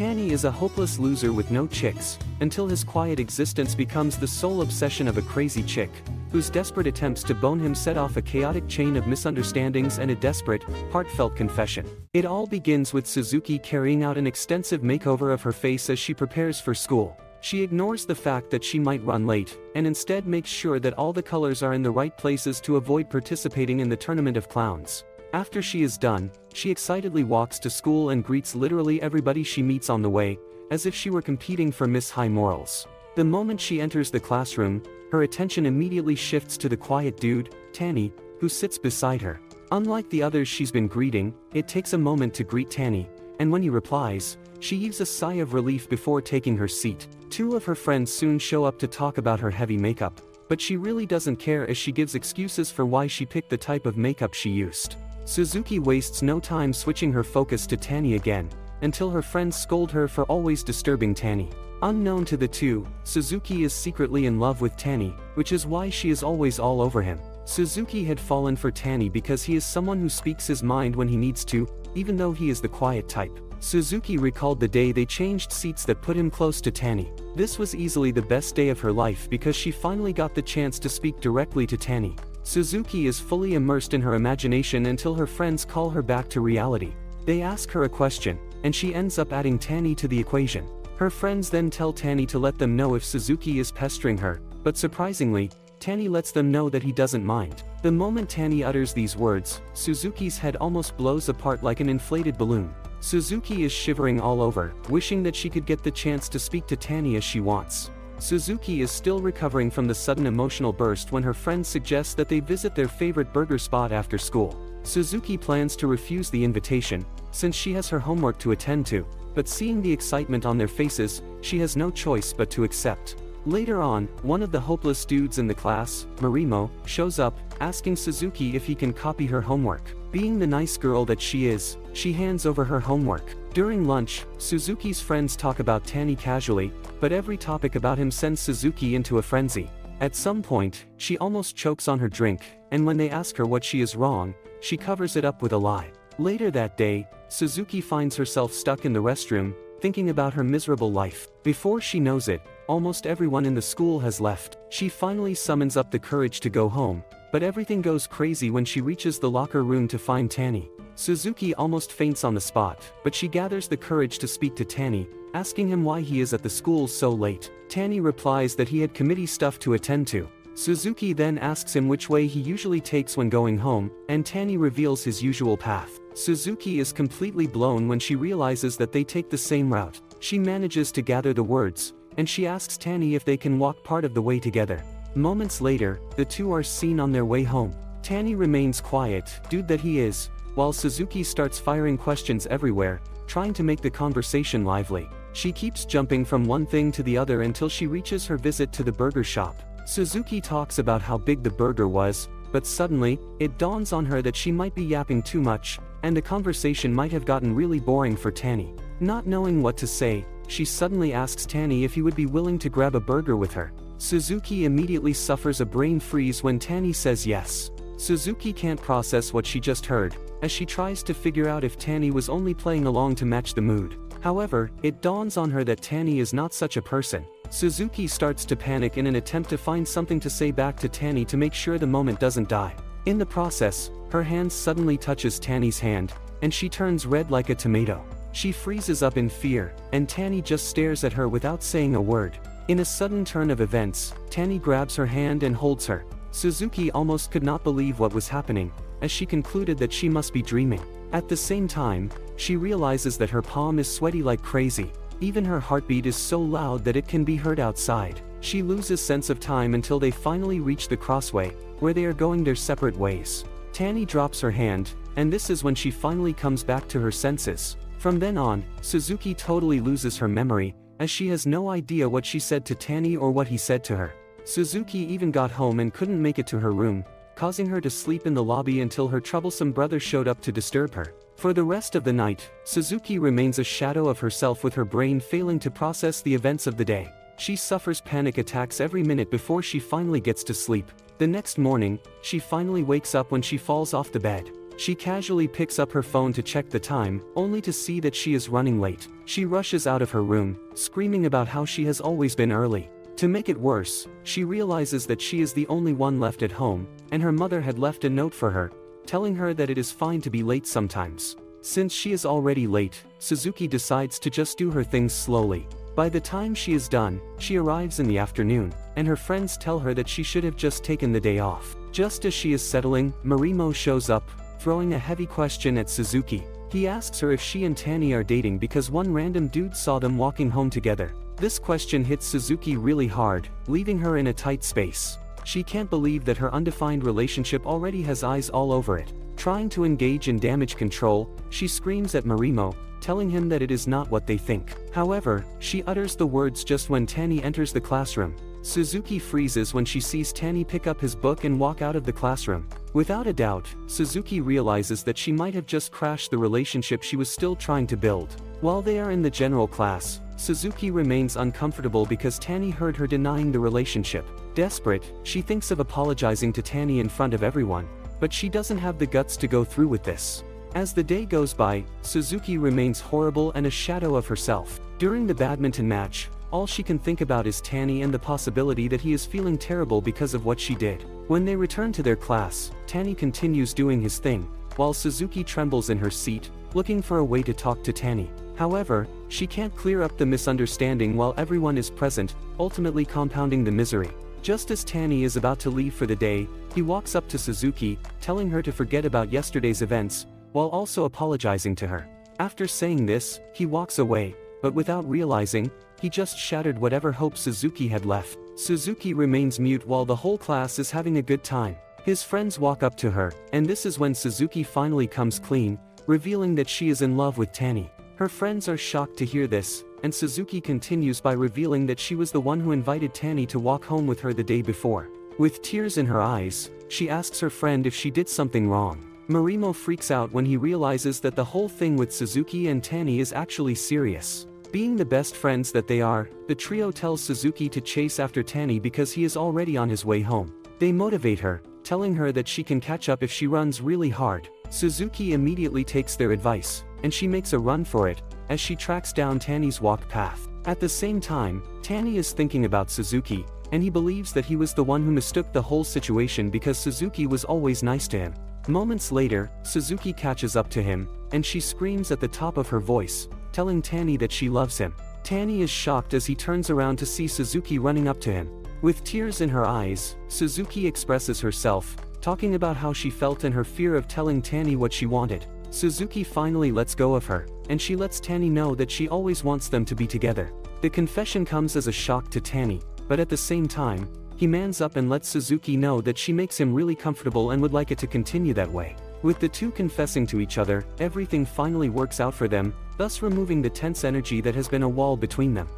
Tanny is a hopeless loser with no chicks, until his quiet existence becomes the sole obsession of a crazy chick, whose desperate attempts to bone him set off a chaotic chain of misunderstandings and a desperate, heartfelt confession. It all begins with Suzuki carrying out an extensive makeover of her face as she prepares for school. She ignores the fact that she might run late, and instead makes sure that all the colors are in the right places to avoid participating in the tournament of clowns. After she is done, she excitedly walks to school and greets literally everybody she meets on the way, as if she were competing for Miss High Morals. The moment she enters the classroom, her attention immediately shifts to the quiet dude, Tanny, who sits beside her. Unlike the others she's been greeting, it takes a moment to greet Tanny, and when he replies, she heaves a sigh of relief before taking her seat. Two of her friends soon show up to talk about her heavy makeup, but she really doesn't care as she gives excuses for why she picked the type of makeup she used. Suzuki wastes no time switching her focus to Tanny again, until her friends scold her for always disturbing Tanny. Unknown to the two, Suzuki is secretly in love with Tanny, which is why she is always all over him. Suzuki had fallen for Tanny because he is someone who speaks his mind when he needs to, even though he is the quiet type. Suzuki recalled the day they changed seats that put him close to Tanny. This was easily the best day of her life because she finally got the chance to speak directly to Tanny. Suzuki is fully immersed in her imagination until her friends call her back to reality. They ask her a question, and she ends up adding Tanny to the equation. Her friends then tell Tanny to let them know if Suzuki is pestering her, but surprisingly, Tanny lets them know that he doesn't mind. The moment Tanny utters these words, Suzuki's head almost blows apart like an inflated balloon. Suzuki is shivering all over, wishing that she could get the chance to speak to Tanny as she wants. Suzuki is still recovering from the sudden emotional burst when her friends suggest that they visit their favorite burger spot after school. Suzuki plans to refuse the invitation, since she has her homework to attend to, but seeing the excitement on their faces, she has no choice but to accept. Later on, one of the hopeless dudes in the class, Marimo, shows up, asking Suzuki if he can copy her homework. Being the nice girl that she is, she hands over her homework. During lunch, Suzuki's friends talk about Tanny casually, but every topic about him sends Suzuki into a frenzy. At some point, she almost chokes on her drink, and when they ask her what she is wrong, she covers it up with a lie. Later that day, Suzuki finds herself stuck in the restroom, thinking about her miserable life. Before she knows it, almost everyone in the school has left. She finally summons up the courage to go home, but everything goes crazy when she reaches the locker room to find Tanny. Suzuki almost faints on the spot, but she gathers the courage to speak to Tanny, asking him why he is at the school so late. Tanny replies that he had committee stuff to attend to. Suzuki then asks him which way he usually takes when going home, and Tanny reveals his usual path. Suzuki is completely blown when she realizes that they take the same route. She manages to gather the words, and she asks Tanny if they can walk part of the way together. Moments later, the two are seen on their way home. Tanny remains quiet, dude that he is, while Suzuki starts firing questions everywhere, trying to make the conversation lively. She keeps jumping from one thing to the other until she reaches her visit to the burger shop. Suzuki talks about how big the burger was, but suddenly, it dawns on her that she might be yapping too much, and the conversation might have gotten really boring for Tanny. Not knowing what to say, she suddenly asks Tanny if he would be willing to grab a burger with her. Suzuki immediately suffers a brain freeze when Tanny says yes. Suzuki can't process what she just heard, as she tries to figure out if Tanny was only playing along to match the mood. However, it dawns on her that Tanny is not such a person. Suzuki starts to panic in an attempt to find something to say back to Tanny to make sure the moment doesn't die. In the process, her hand suddenly touches Tanny's hand, and she turns red like a tomato. She freezes up in fear, and Tanny just stares at her without saying a word. In a sudden turn of events, Tanny grabs her hand and holds her. Suzuki almost could not believe what was happening, as she concluded that she must be dreaming. At the same time, she realizes that her palm is sweaty like crazy. Even her heartbeat is so loud that it can be heard outside. She loses sense of time until they finally reach the crossway, where they are going their separate ways. Tanny drops her hand, and this is when she finally comes back to her senses. From then on, Suzuki totally loses her memory, as she has no idea what she said to Tanny or what he said to her. Suzuki even got home and couldn't make it to her room, causing her to sleep in the lobby until her troublesome brother showed up to disturb her. For the rest of the night, Suzuki remains a shadow of herself with her brain failing to process the events of the day. She suffers panic attacks every minute before she finally gets to sleep. The next morning, she finally wakes up when she falls off the bed. She casually picks up her phone to check the time, only to see that she is running late. She rushes out of her room, screaming about how she has always been early. To make it worse, she realizes that she is the only one left at home, and her mother had left a note for her, telling her that it is fine to be late sometimes. Since she is already late, Suzuki decides to just do her things slowly. By the time she is done, she arrives in the afternoon, and her friends tell her that she should have just taken the day off. Just as she is settling, Marimo shows up, throwing a heavy question at Suzuki. He asks her if she and Tani are dating because one random dude saw them walking home together. This question hits Suzuki really hard, leaving her in a tight space. She can't believe that her undefined relationship already has eyes all over it. Trying to engage in damage control, she screams at Marimo, telling him that it is not what they think. However, she utters the words just when Tani enters the classroom. Suzuki freezes when she sees Tani pick up his book and walk out of the classroom. Without a doubt, Suzuki realizes that she might have just crashed the relationship she was still trying to build. While they are in the general class, Suzuki remains uncomfortable because Tani heard her denying the relationship. Desperate, she thinks of apologizing to Tani in front of everyone, but she doesn't have the guts to go through with this. As the day goes by, Suzuki remains horrible and a shadow of herself. During the badminton match, all she can think about is Tani and the possibility that he is feeling terrible because of what she did. When they return to their class, Tani continues doing his thing, while Suzuki trembles in her seat, looking for a way to talk to Tani. However, she can't clear up the misunderstanding while everyone is present, ultimately compounding the misery. Just as Tani is about to leave for the day, he walks up to Suzuki, telling her to forget about yesterday's events, while also apologizing to her. After saying this, he walks away, but without realizing, he just shattered whatever hope Suzuki had left. Suzuki remains mute while the whole class is having a good time. His friends walk up to her, and this is when Suzuki finally comes clean, revealing that she is in love with Tani. Her friends are shocked to hear this, and Suzuki continues by revealing that she was the one who invited Tani to walk home with her the day before. With tears in her eyes, she asks her friend if she did something wrong. Marimo freaks out when he realizes that the whole thing with Suzuki and Tani is actually serious. Being the best friends that they are, the trio tells Suzuki to chase after Tani because he is already on his way home. They motivate her, telling her that she can catch up if she runs really hard. Suzuki immediately takes their advice, and she makes a run for it, as she tracks down Tani's walk path. At the same time, Tani is thinking about Suzuki, and he believes that he was the one who mistook the whole situation because Suzuki was always nice to him. Moments later, Suzuki catches up to him, and she screams at the top of her voice, telling Tani that she loves him. Tani is shocked as he turns around to see Suzuki running up to him. With tears in her eyes, Suzuki expresses herself, talking about how she felt and her fear of telling Tani what she wanted. Suzuki finally lets go of her, and she lets Tani know that she always wants them to be together. The confession comes as a shock to Tani, but at the same time, he mans up and lets Suzuki know that she makes him really comfortable and would like it to continue that way. With the two confessing to each other, everything finally works out for them, thus removing the tense energy that has been a wall between them.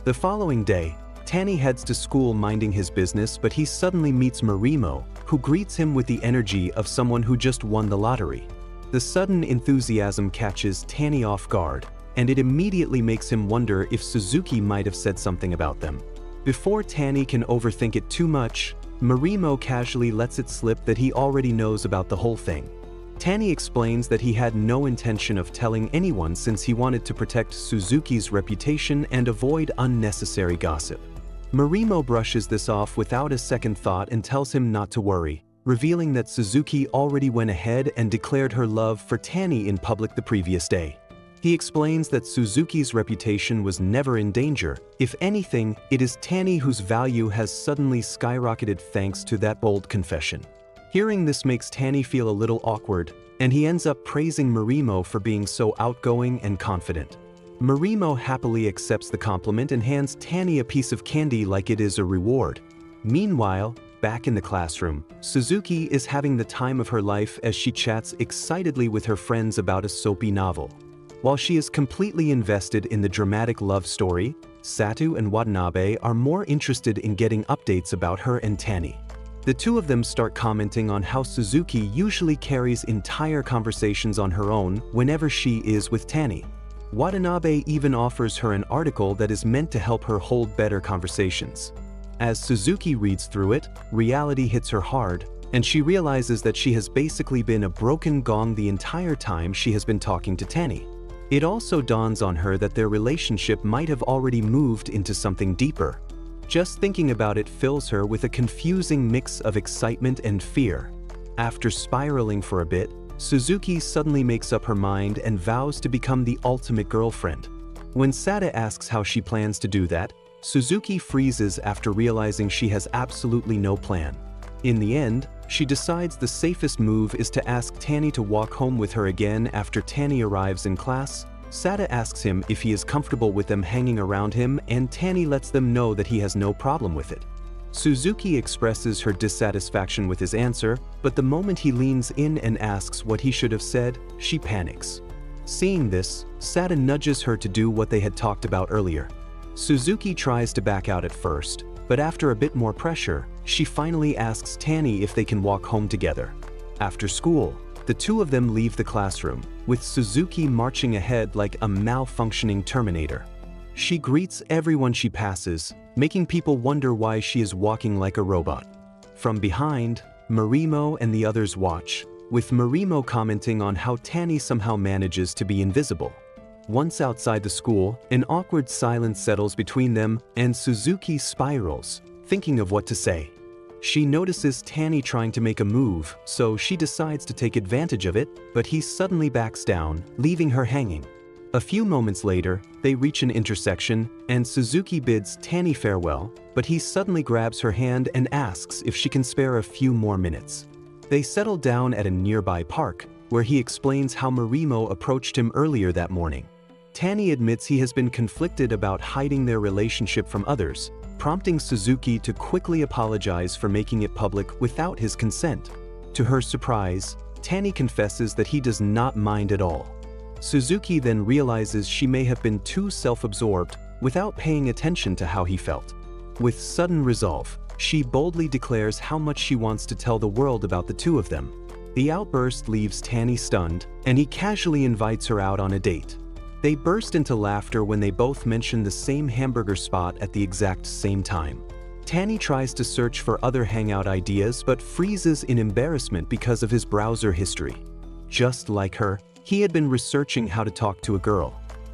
The following day, Tani heads to school minding his business, but he suddenly meets Marimo, who greets him with the energy of someone who just won the lottery. The sudden enthusiasm catches Tani off guard, and it immediately makes him wonder if Suzuki might have said something about them. Before Tani can overthink it too much, Marimo casually lets it slip that he already knows about the whole thing. Tani explains that he had no intention of telling anyone since he wanted to protect Suzuki's reputation and avoid unnecessary gossip. Marimo brushes this off without a second thought and tells him not to worry, revealing that Suzuki already went ahead and declared her love for Tani in public the previous day. He explains that Suzuki's reputation was never in danger. If anything, it is Tani whose value has suddenly skyrocketed thanks to that bold confession. Hearing this makes Tani feel a little awkward, and he ends up praising Marimo for being so outgoing and confident. Marimo happily accepts the compliment and hands Tani a piece of candy like it is a reward. Meanwhile, back in the classroom, Suzuki is having the time of her life as she chats excitedly with her friends about a soapy novel. While she is completely invested in the dramatic love story, Satu and Watanabe are more interested in getting updates about her and Tani. The two of them start commenting on how Suzuki usually carries entire conversations on her own whenever she is with Tani. Watanabe even offers her an article that is meant to help her hold better conversations. As Suzuki reads through it, reality hits her hard, and she realizes that she has basically been a broken gong the entire time she has been talking to Tanny. It also dawns on her that their relationship might have already moved into something deeper. Just thinking about it fills her with a confusing mix of excitement and fear. After spiraling for a bit, Suzuki suddenly makes up her mind and vows to become the ultimate girlfriend. When Sada asks how she plans to do that, Suzuki freezes after realizing she has absolutely no plan. In the end, she decides the safest move is to ask Tanny to walk home with her again after Tanny arrives in class. Sada asks him if he is comfortable with them hanging around him, and Tanny lets them know that he has no problem with it. Suzuki expresses her dissatisfaction with his answer, but the moment he leans in and asks what he should have said, she panics. Seeing this, Sada nudges her to do what they had talked about earlier. Suzuki tries to back out at first, but after a bit more pressure, she finally asks Tanny if they can walk home together. After school, the two of them leave the classroom, with Suzuki marching ahead like a malfunctioning Terminator. She greets everyone she passes, making people wonder why she is walking like a robot. From behind, Marimo and the others watch, with Marimo commenting on how Tanny somehow manages to be invisible. Once outside the school, an awkward silence settles between them, and Suzuki spirals, thinking of what to say. She notices Tanny trying to make a move, so she decides to take advantage of it, but he suddenly backs down, leaving her hanging. A few moments later, they reach an intersection, and Suzuki bids Tanny farewell, but he suddenly grabs her hand and asks if she can spare a few more minutes. They settle down at a nearby park, where he explains how Marimo approached him earlier that morning. Tanny admits he has been conflicted about hiding their relationship from others, prompting Suzuki to quickly apologize for making it public without his consent. To her surprise, Tanny confesses that he does not mind at all. Suzuki then realizes she may have been too self-absorbed without paying attention to how he felt. With sudden resolve, she boldly declares how much she wants to tell the world about the two of them. The outburst leaves Tanny stunned, and he casually invites her out on a date. They burst into laughter when they both mention the same hamburger spot at the exact same time. Tanny tries to search for other hangout ideas but freezes in embarrassment because of his browser history. Just like her, he had been researching how to talk to a girl.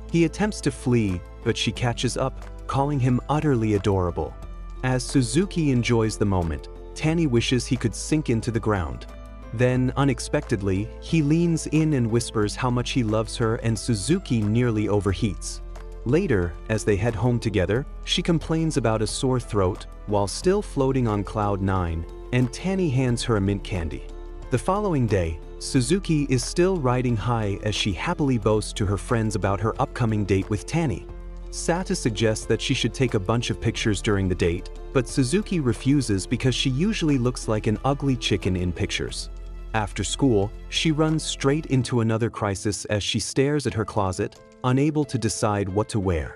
He attempts to flee, but she catches up, calling him utterly adorable. As Suzuki enjoys the moment, Tanny wishes he could sink into the ground. Then, unexpectedly, he leans in and whispers how much he loves her, and Suzuki nearly overheats. Later, as they head home together, she complains about a sore throat while still floating on cloud 9, and Tanny hands her a mint candy. The following day, Suzuki is still riding high as she happily boasts to her friends about her upcoming date with Tanny. Sata suggests that she should take a bunch of pictures during the date, but Suzuki refuses because she usually looks like an ugly chicken in pictures. After school, she runs straight into another crisis as she stares at her closet, unable to decide what to wear.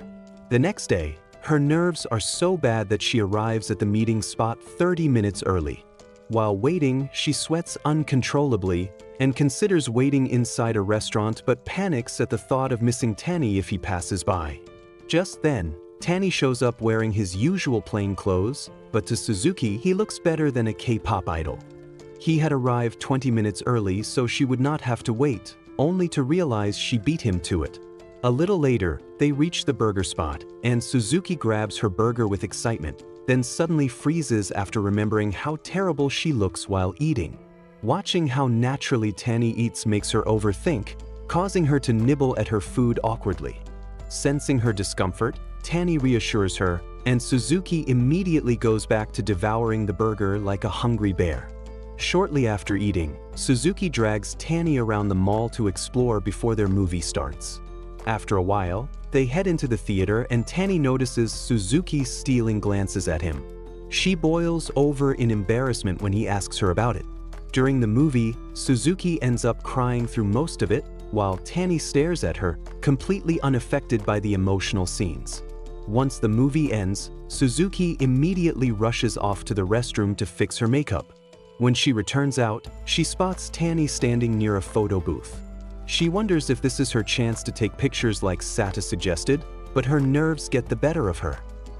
The next day, her nerves are so bad that she arrives at the meeting spot 30 minutes early. While waiting, she sweats uncontrollably and considers waiting inside a restaurant but panics at the thought of missing Tanny if he passes by. Just then, Tanny shows up wearing his usual plain clothes, but to Suzuki he looks better than a K-pop idol. He had arrived 20 minutes early so she would not have to wait, only to realize she beat him to it. A little later, they reach the burger spot, and Suzuki grabs her burger with excitement, then suddenly freezes after remembering how terrible she looks while eating. Watching how naturally Tanny eats makes her overthink, causing her to nibble at her food awkwardly. Sensing her discomfort, Tanny reassures her, and Suzuki immediately goes back to devouring the burger like a hungry bear. Shortly after eating, Suzuki drags Tanny around the mall to explore before their movie starts. After a while, they head into the theater and Tanny notices Suzuki stealing glances at him. She boils over in embarrassment when he asks her about it. During the movie, Suzuki ends up crying through most of it, while Tanny stares at her, completely unaffected by the emotional scenes. Once the movie ends, Suzuki immediately rushes off to the restroom to fix her makeup. When she returns out, she spots Tanny standing near a photo booth. She wonders if this is her chance to take pictures like Sata suggested, but her nerves get the better of her.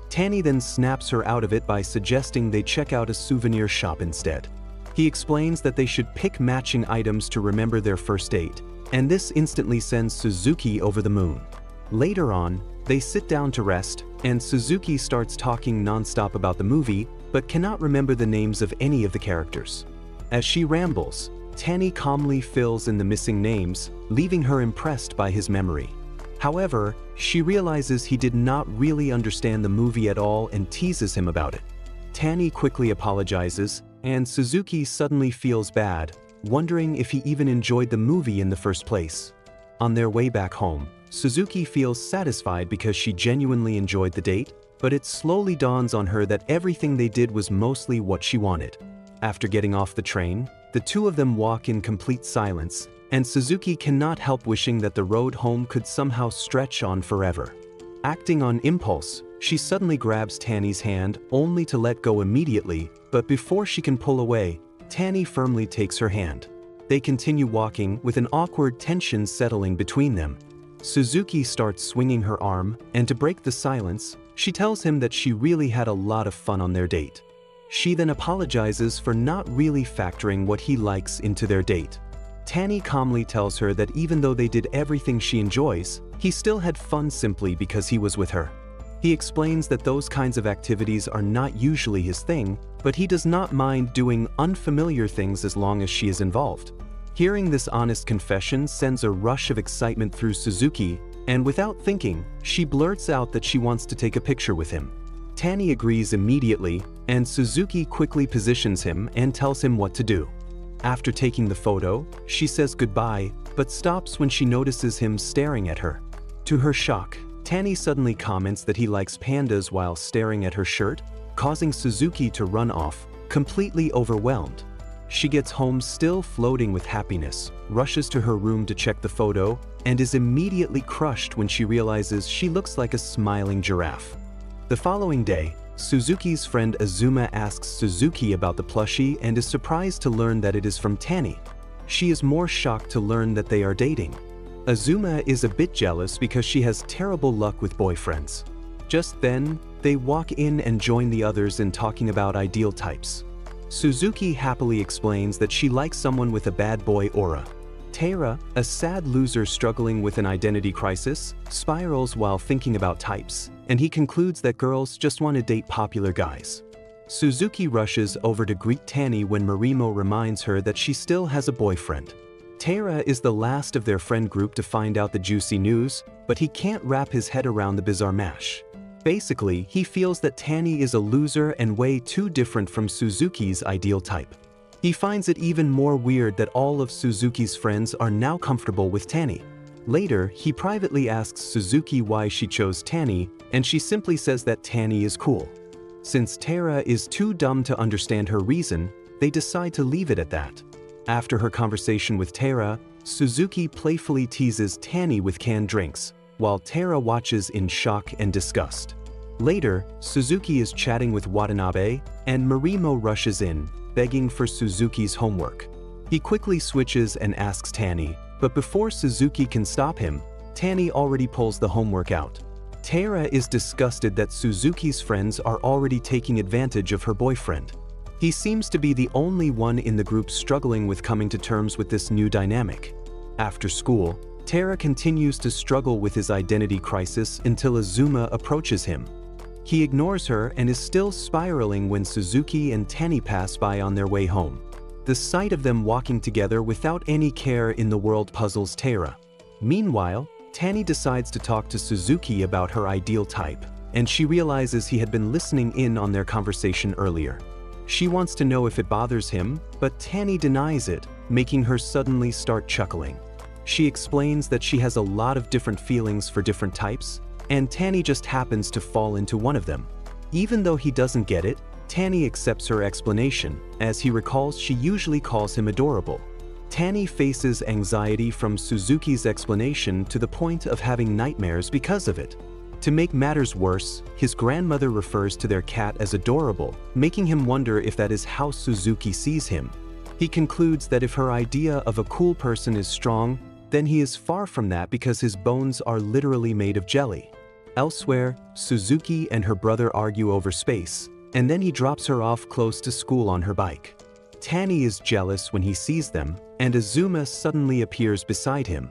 Tanny then snaps her out of it by suggesting they check out a souvenir shop instead. He explains that they should pick matching items to remember their first date, and this instantly sends Suzuki over the moon. Later on, they sit down to rest, and Suzuki starts talking non-stop about the movie, but cannot remember the names of any of the characters. As she rambles, Tanny calmly fills in the missing names, leaving her impressed by his memory. However, she realizes he did not really understand the movie at all and teases him about it. Tanny quickly apologizes, and Suzuki suddenly feels bad, wondering if he even enjoyed the movie in the first place. On their way back home, Suzuki feels satisfied because she genuinely enjoyed the date, but it slowly dawns on her that everything they did was mostly what she wanted. After getting off the train, the two of them walk in complete silence, and Suzuki cannot help wishing that the road home could somehow stretch on forever. Acting on impulse, she suddenly grabs Tanny's hand only to let go immediately, but before she can pull away, Tanny firmly takes her hand. They continue walking with an awkward tension settling between them. Suzuki starts swinging her arm, and to break the silence, she tells him that she really had a lot of fun on their date. She then apologizes for not really factoring what he likes into their date. Tanny calmly tells her that even though they did everything she enjoys, he still had fun simply because he was with her. He explains that those kinds of activities are not usually his thing, but he does not mind doing unfamiliar things as long as she is involved. Hearing this honest confession sends a rush of excitement through Suzuki, and without thinking, she blurts out that she wants to take a picture with him. Tanny agrees immediately, and Suzuki quickly positions him and tells him what to do. After taking the photo, she says goodbye, but stops when she notices him staring at her. To her shock, Tanny suddenly comments that he likes pandas while staring at her shirt, causing Suzuki to run off, completely overwhelmed. She gets home still floating with happiness, rushes to her room to check the photo, and is immediately crushed when she realizes she looks like a smiling giraffe. The following day, Suzuki's friend Azuma asks Suzuki about the plushie and is surprised to learn that it is from Tanny. She is more shocked to learn that they are dating. Azuma is a bit jealous because she has terrible luck with boyfriends. Just then, they walk in and join the others in talking about ideal types. Suzuki happily explains that she likes someone with a bad boy aura. Taira, a sad loser struggling with an identity crisis, spirals while thinking about types, and he concludes that girls just want to date popular guys. Suzuki rushes over to greet Tanny when Marimo reminds her that she still has a boyfriend. Taira is the last of their friend group to find out the juicy news, but he can't wrap his head around the bizarre mash. Basically, he feels that Tanny is a loser and way too different from Suzuki's ideal type. He finds it even more weird that all of Suzuki's friends are now comfortable with Tanny. Later, he privately asks Suzuki why she chose Tanny, and she simply says that Tanny is cool. Since Taira is too dumb to understand her reason, they decide to leave it at that. After her conversation with Taira, Suzuki playfully teases Tanny with canned drinks, while Taira watches in shock and disgust. Later, Suzuki is chatting with Watanabe, and Marimo rushes in, begging for Suzuki's homework. He quickly switches and asks Tanny, but before Suzuki can stop him, Tanny already pulls the homework out. Taira is disgusted that Suzuki's friends are already taking advantage of her boyfriend. He seems to be the only one in the group struggling with coming to terms with this new dynamic. After school, Taira continues to struggle with his identity crisis until Azuma approaches him. He ignores her and is still spiraling when Suzuki and Tanny pass by on their way home. The sight of them walking together without any care in the world puzzles Taira. Meanwhile, Tanny decides to talk to Suzuki about her ideal type, and she realizes he had been listening in on their conversation earlier. She wants to know if it bothers him, but Tanny denies it, making her suddenly start chuckling. She explains that she has a lot of different feelings for different types, and Tanny just happens to fall into one of them. Even though he doesn't get it, Tanny accepts her explanation, as he recalls she usually calls him adorable. Tanny faces anxiety from Suzuki's explanation to the point of having nightmares because of it. To make matters worse, his grandmother refers to their cat as adorable, making him wonder if that is how Suzuki sees him. He concludes that if her idea of a cool person is strong, then he is far from that because his bones are literally made of jelly. Elsewhere, Suzuki and her brother argue over space, and then he drops her off close to school on her bike. Tani is jealous when he sees them, and Azuma suddenly appears beside him.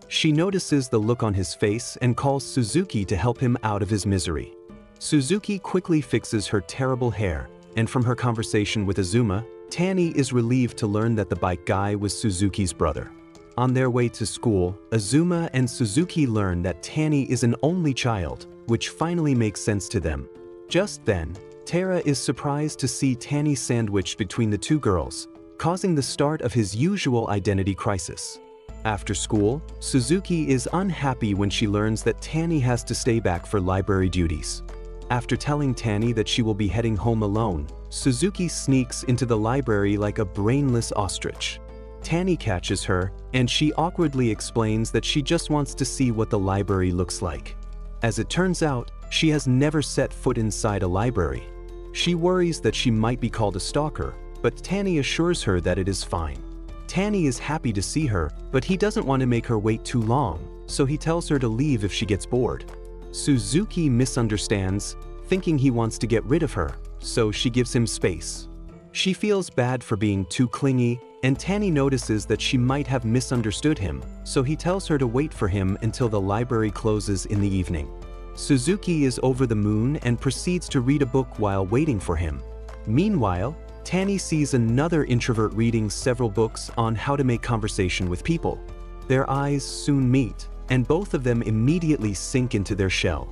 She notices the look on his face and calls Suzuki to help him out of his misery. Suzuki quickly fixes her terrible hair, and from her conversation with Azuma, Tani is relieved to learn that the bike guy was Suzuki's brother. On their way to school, Azuma and Suzuki learn that Tani is an only child, which finally makes sense to them. Just then, Tara is surprised to see Tani sandwiched between the two girls, causing the start of his usual identity crisis. After school, Suzuki is unhappy when she learns that Tani has to stay back for library duties. After telling Tani that she will be heading home alone, Suzuki sneaks into the library like a brainless ostrich. Tani catches her, and she awkwardly explains that she just wants to see what the library looks like. As it turns out, she has never set foot inside a library. She worries that she might be called a stalker, but Tani assures her that it is fine. Tani is happy to see her, but he doesn't want to make her wait too long, so he tells her to leave if she gets bored. Suzuki misunderstands, thinking he wants to get rid of her, so she gives him space. She feels bad for being too clingy, and Tani notices that she might have misunderstood him, so he tells her to wait for him until the library closes in the evening. Suzuki is over the moon and proceeds to read a book while waiting for him. Meanwhile, Tani sees another introvert reading several books on how to make conversation with people. Their eyes soon meet, and both of them immediately sink into their shell.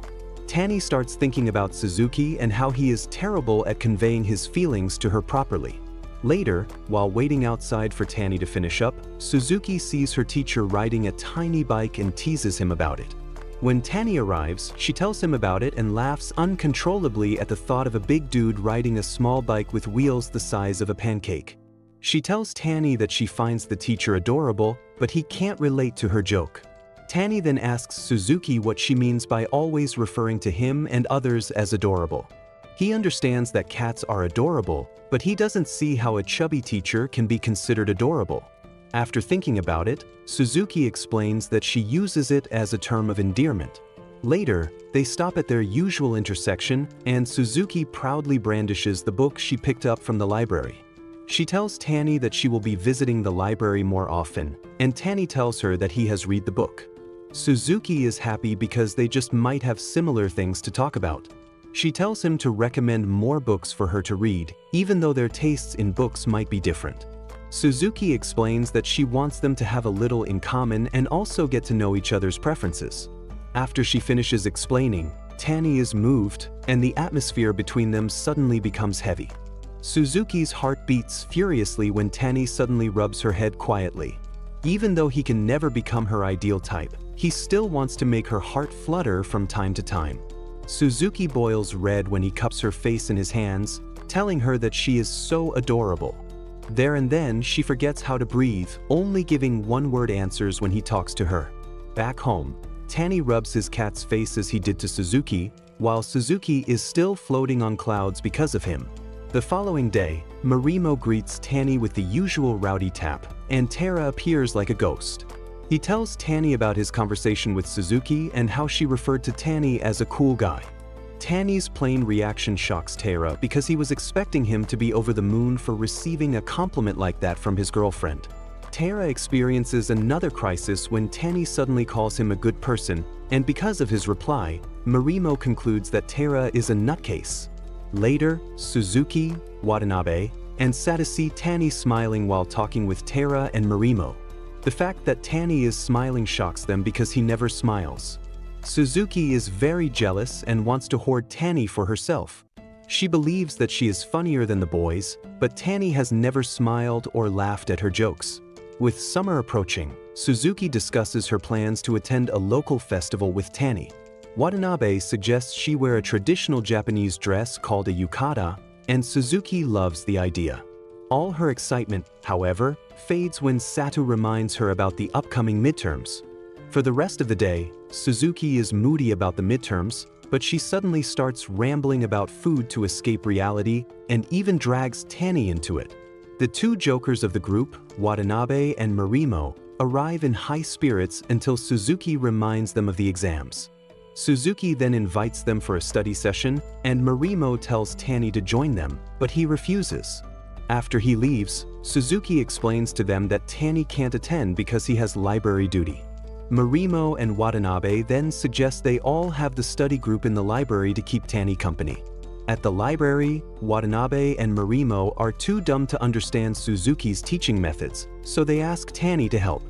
Tani starts thinking about Suzuki and how he is terrible at conveying his feelings to her properly. Later, while waiting outside for Tani to finish up, Suzuki sees her teacher riding a tiny bike and teases him about it. When Tani arrives, she tells him about it and laughs uncontrollably at the thought of a big dude riding a small bike with wheels the size of a pancake. She tells Tani that she finds the teacher adorable, but he can't relate to her joke. Tani then asks Suzuki what she means by always referring to him and others as adorable. He understands that cats are adorable, but he doesn't see how a chubby teacher can be considered adorable. After thinking about it, Suzuki explains that she uses it as a term of endearment. Later, they stop at their usual intersection, and Suzuki proudly brandishes the book she picked up from the library. She tells Tani that she will be visiting the library more often, and Tani tells her that he has read the book. Suzuki is happy because they just might have similar things to talk about. She tells him to recommend more books for her to read, even though their tastes in books might be different. Suzuki explains that she wants them to have a little in common and also get to know each other's preferences. After she finishes explaining, Tani is moved, and the atmosphere between them suddenly becomes heavy. Suzuki's heart beats furiously when Tani suddenly rubs her head quietly. Even though he can never become her ideal type, he still wants to make her heart flutter from time to time. Suzuki boils red when he cups her face in his hands, telling her that she is so adorable. There and then, she forgets how to breathe, only giving one-word answers when he talks to her. Back home, Tani rubs his cat's face as he did to Suzuki, while Suzuki is still floating on clouds because of him. The following day, Marimo greets Tani with the usual rowdy tap, and Tara appears like a ghost. He tells Tani about his conversation with Suzuki and how she referred to Tani as a cool guy. Tani's plain reaction shocks Tara because he was expecting him to be over the moon for receiving a compliment like that from his girlfriend. Tara experiences another crisis when Tani suddenly calls him a good person, and because of his reply, Marimo concludes that Tara is a nutcase. Later, Suzuki, Watanabe, and Sata see Tani smiling while talking with Tara and Marimo. The fact that Tani is smiling shocks them because he never smiles. Suzuki is very jealous and wants to hoard Tani for herself. She believes that she is funnier than the boys, but Tani has never smiled or laughed at her jokes. With summer approaching, Suzuki discusses her plans to attend a local festival with Tani. Watanabe suggests she wear a traditional Japanese dress called a yukata, and Suzuki loves the idea. All her excitement, however, fades when Sato reminds her about the upcoming midterms. For the rest of the day, Suzuki is moody about the midterms, but she suddenly starts rambling about food to escape reality and even drags Tani into it. The two jokers of the group, Watanabe and Marimo, arrive in high spirits until Suzuki reminds them of the exams. Suzuki then invites them for a study session, and Marimo tells Tani to join them, but he refuses. After he leaves, Suzuki explains to them that Tanny can't attend because he has library duty. Marimo and Watanabe then suggest they all have the study group in the library to keep Tanny company. At the library, Watanabe and Marimo are too dumb to understand Suzuki's teaching methods, so they ask Tanny to help.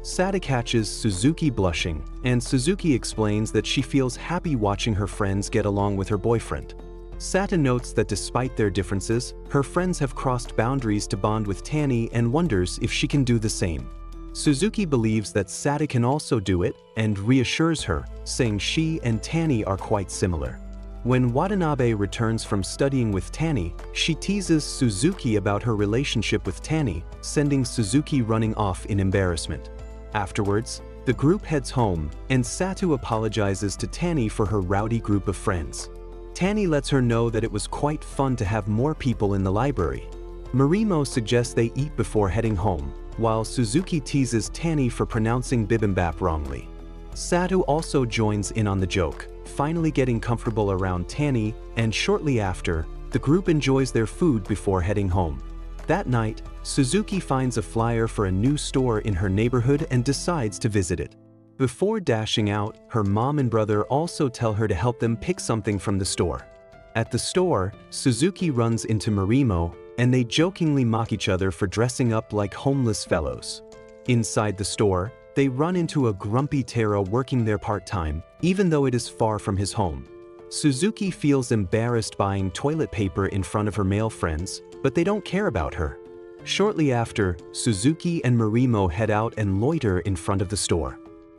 Sata catches Suzuki blushing, and Suzuki explains that she feels happy watching her friends get along with her boyfriend. Sata notes that despite their differences, her friends have crossed boundaries to bond with Tanny and wonders if she can do the same. Suzuki believes that Sata can also do it and reassures her, saying she and Tanny are quite similar. When Watanabe returns from studying with Tanny, she teases Suzuki about her relationship with Tanny, sending Suzuki running off in embarrassment. Afterwards, the group heads home, and Satu apologizes to Tanny for her rowdy group of friends. Tanny lets her know that it was quite fun to have more people in the library. Marimo suggests they eat before heading home, while Suzuki teases Tanny for pronouncing bibimbap wrongly. Satu also joins in on the joke, finally getting comfortable around Tanny, and shortly after, the group enjoys their food before heading home. That night, Suzuki finds a flyer for a new store in her neighborhood and decides to visit it. Before dashing out, her mom and brother also tell her to help them pick something from the store. At the store, Suzuki runs into Marimo, and they jokingly mock each other for dressing up like homeless fellows. Inside the store, they run into a grumpy Taro working there part-time, even though it is far from his home. Suzuki feels embarrassed buying toilet paper in front of her male friends, but they don't care about her. Shortly after, Suzuki and Marimo head out and loiter in front of the store.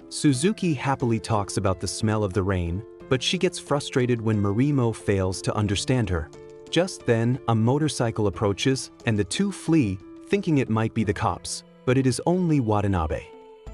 Suzuki happily talks about the smell of the rain, but she gets frustrated when Marimo fails to understand her. Just then, a motorcycle approaches, and the two flee, thinking it might be the cops, but it is only Watanabe.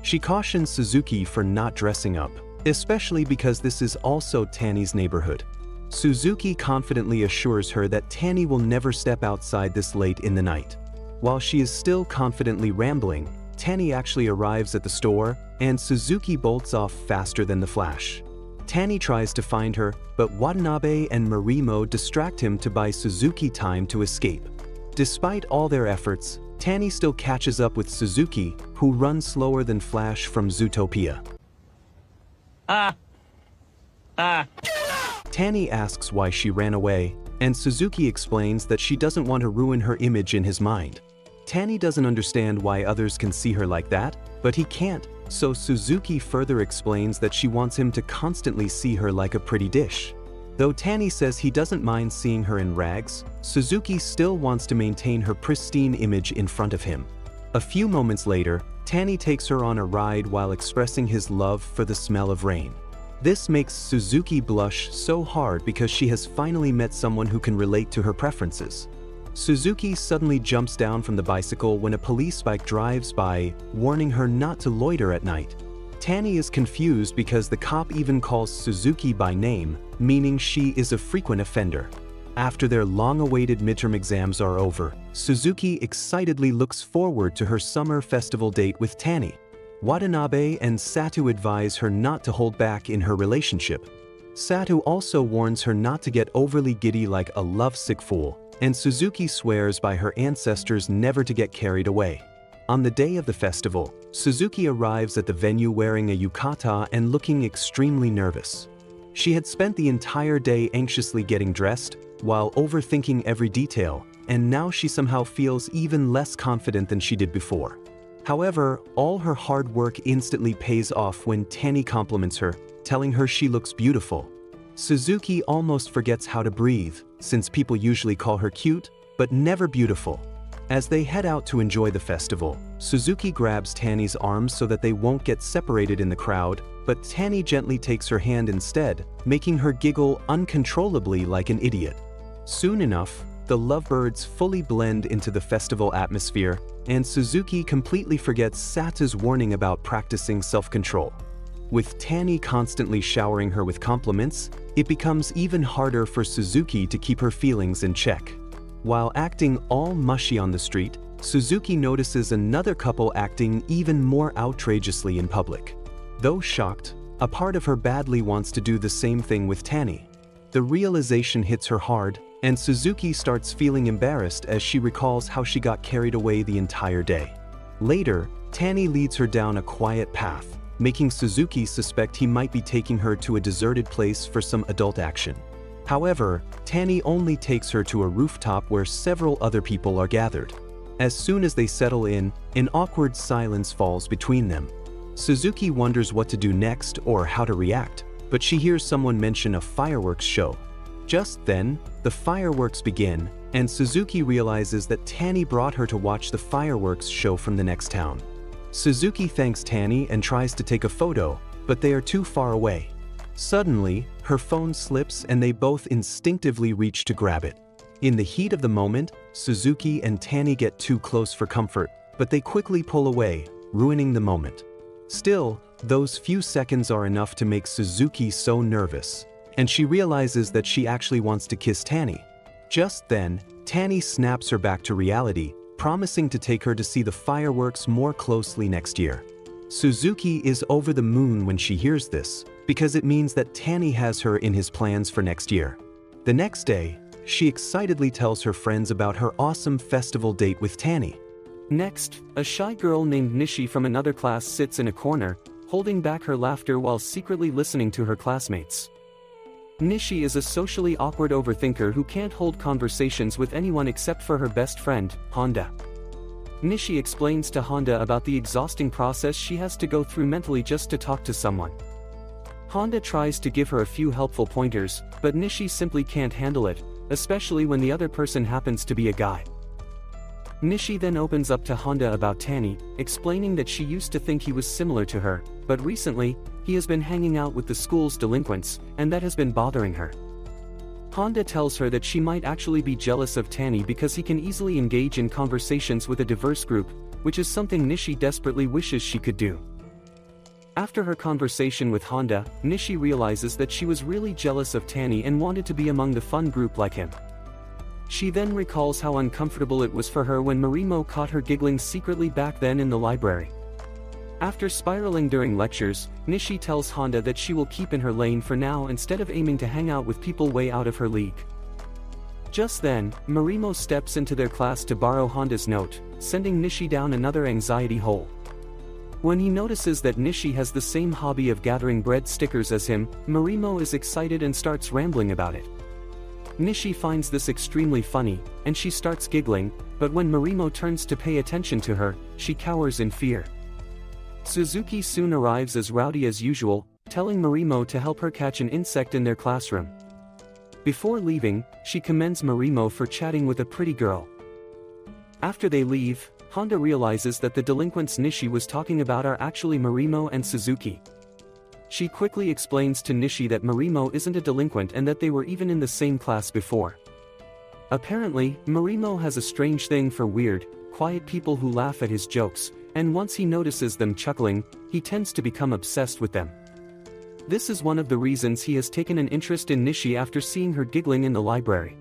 She cautions Suzuki for not dressing up, especially because this is also Tanny's neighborhood. Suzuki confidently assures her that Tanny will never step outside this late in the night. While she is still confidently rambling, Tanny actually arrives at the store, and Suzuki bolts off faster than the Flash. Tanny tries to find her, but Watanabe and Marimo distract him to buy Suzuki time to escape. Despite all their efforts, Tanny still catches up with Suzuki, who runs slower than Flash from Zootopia. Tanny asks why she ran away, and Suzuki explains that she doesn't want to ruin her image in his mind. Tanny doesn't understand why others can see her like that, but he can't, so Suzuki further explains that she wants him to constantly see her like a pretty dish. Though Tanny says he doesn't mind seeing her in rags, Suzuki still wants to maintain her pristine image in front of him. A few moments later, Tanny takes her on a ride while expressing his love for the smell of rain. This makes Suzuki blush so hard because she has finally met someone who can relate to her preferences. Suzuki suddenly jumps down from the bicycle when a police bike drives by, warning her not to loiter at night. Tanny is confused because the cop even calls Suzuki by name, meaning she is a frequent offender. After their long-awaited midterm exams are over, Suzuki excitedly looks forward to her summer festival date with Tanny. Watanabe and Satu advise her not to hold back in her relationship. Satu also warns her not to get overly giddy like a lovesick fool, and Suzuki swears by her ancestors never to get carried away. On the day of the festival, Suzuki arrives at the venue wearing a yukata and looking extremely nervous. She had spent the entire day anxiously getting dressed, while overthinking every detail, and now she somehow feels even less confident than she did before. However, all her hard work instantly pays off when Tanny compliments her, telling her she looks beautiful. Suzuki almost forgets how to breathe, since people usually call her cute, but never beautiful. As they head out to enjoy the festival, Suzuki grabs Tanny's arms so that they won't get separated in the crowd, but Tanny gently takes her hand instead, making her giggle uncontrollably like an idiot. Soon enough, the lovebirds fully blend into the festival atmosphere, and Suzuki completely forgets Sata's warning about practicing self-control. With Tanny constantly showering her with compliments, it becomes even harder for Suzuki to keep her feelings in check. While acting all mushy on the street, Suzuki notices another couple acting even more outrageously in public. Though shocked, a part of her badly wants to do the same thing with Tanny. The realization hits her hard, And Suzuki starts feeling embarrassed as she recalls how she got carried away the entire day. Later, Tanny leads her down a quiet path, making Suzuki suspect he might be taking her to a deserted place for some adult action. However, Tanny only takes her to a rooftop where several other people are gathered. As soon as they settle in, an awkward silence falls between them. Suzuki wonders what to do next or how to react, but she hears someone mention a fireworks show. Just then, the fireworks begin, and Suzuki realizes that Tanny brought her to watch the fireworks show from the next town. Suzuki thanks Tanny and tries to take a photo, but they are too far away. Suddenly, her phone slips and they both instinctively reach to grab it. In the heat of the moment, Suzuki and Tanny get too close for comfort, but they quickly pull away, ruining the moment. Still, those few seconds are enough to make Suzuki so nervous, and she realizes that she actually wants to kiss Tanny. Just then, Tanny snaps her back to reality, promising to take her to see the fireworks more closely next year. Suzuki is over the moon when she hears this, because it means that Tanny has her in his plans for next year. The next day, she excitedly tells her friends about her awesome festival date with Tanny. Next, a shy girl named Nishi from another class sits in a corner, holding back her laughter while secretly listening to her classmates. Nishi is a socially awkward overthinker who can't hold conversations with anyone except for her best friend, Honda. Nishi explains to Honda about the exhausting process she has to go through mentally just to talk to someone. Honda tries to give her a few helpful pointers, but Nishi simply can't handle it, especially when the other person happens to be a guy. Nishi then opens up to Honda about Tanny, explaining that she used to think he was similar to her, but recently, he has been hanging out with the school's delinquents, and that has been bothering her. Honda tells her that she might actually be jealous of Tanny because he can easily engage in conversations with a diverse group, which is something Nishi desperately wishes she could do. After her conversation with Honda, Nishi realizes that she was really jealous of Tanny and wanted to be among the fun group like him. She then recalls how uncomfortable it was for her when Marimo caught her giggling secretly back then in the library. After spiraling during lectures, Nishi tells Honda that she will keep in her lane for now instead of aiming to hang out with people way out of her league. Just then, Marimo steps into their class to borrow Honda's note, sending Nishi down another anxiety hole. When he notices that Nishi has the same hobby of gathering bread stickers as him, Marimo is excited and starts rambling about it. Nishi finds this extremely funny, and she starts giggling, but when Marimo turns to pay attention to her, she cowers in fear. Suzuki soon arrives as rowdy as usual, telling Marimo to help her catch an insect in their classroom. Before leaving, she commends Marimo for chatting with a pretty girl. After they leave, Honda realizes that the delinquents Nishi was talking about are actually Marimo and Suzuki. She quickly explains to Nishi that Marimo isn't a delinquent and that they were even in the same class before. Apparently, Marimo has a strange thing for weird, quiet people who laugh at his jokes, and once he notices them chuckling, he tends to become obsessed with them. This is one of the reasons he has taken an interest in Nishi after seeing her giggling in the library.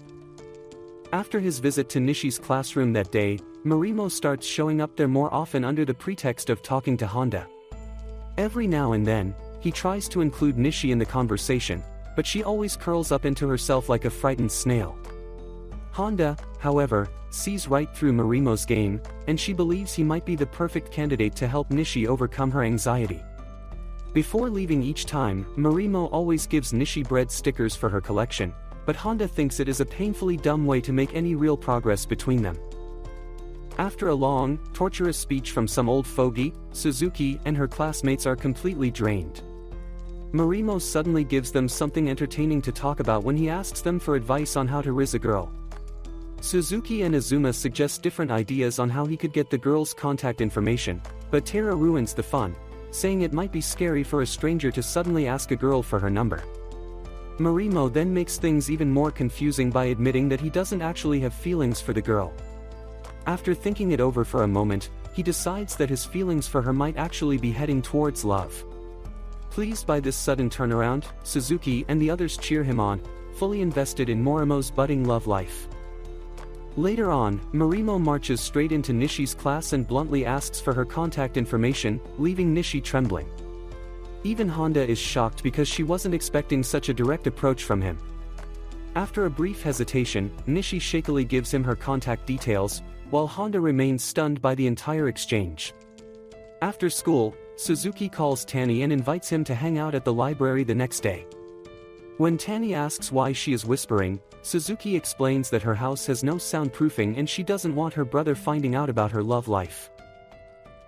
After his visit to Nishi's classroom that day, Marimo starts showing up there more often under the pretext of talking to Honda. Every now and then, he tries to include Nishi in the conversation, but she always curls up into herself like a frightened snail. Honda, however, sees right through Marimo's game, and she believes he might be the perfect candidate to help Nishi overcome her anxiety. Before leaving each time, Marimo always gives Nishi bread stickers for her collection, but Honda thinks it is a painfully dumb way to make any real progress between them. After a long, torturous speech from some old fogey, Suzuki and her classmates are completely drained. Marimo suddenly gives them something entertaining to talk about when he asks them for advice on how to rizz a girl. Suzuki and Azuma suggest different ideas on how he could get the girl's contact information, but Tara ruins the fun, saying it might be scary for a stranger to suddenly ask a girl for her number. Marimo then makes things even more confusing by admitting that he doesn't actually have feelings for the girl. After thinking it over for a moment, he decides that his feelings for her might actually be heading towards love. Pleased by this sudden turnaround, Suzuki and the others cheer him on, fully invested in Morimo's budding love life. Later on, Marimo marches straight into Nishi's class and bluntly asks for her contact information, leaving Nishi trembling. Even Honda is shocked because she wasn't expecting such a direct approach from him. After a brief hesitation, Nishi shakily gives him her contact details, while Honda remains stunned by the entire exchange. After school, Suzuki calls Tani and invites him to hang out at the library the next day. When Tani asks why she is whispering, Suzuki explains that her house has no soundproofing and she doesn't want her brother finding out about her love life.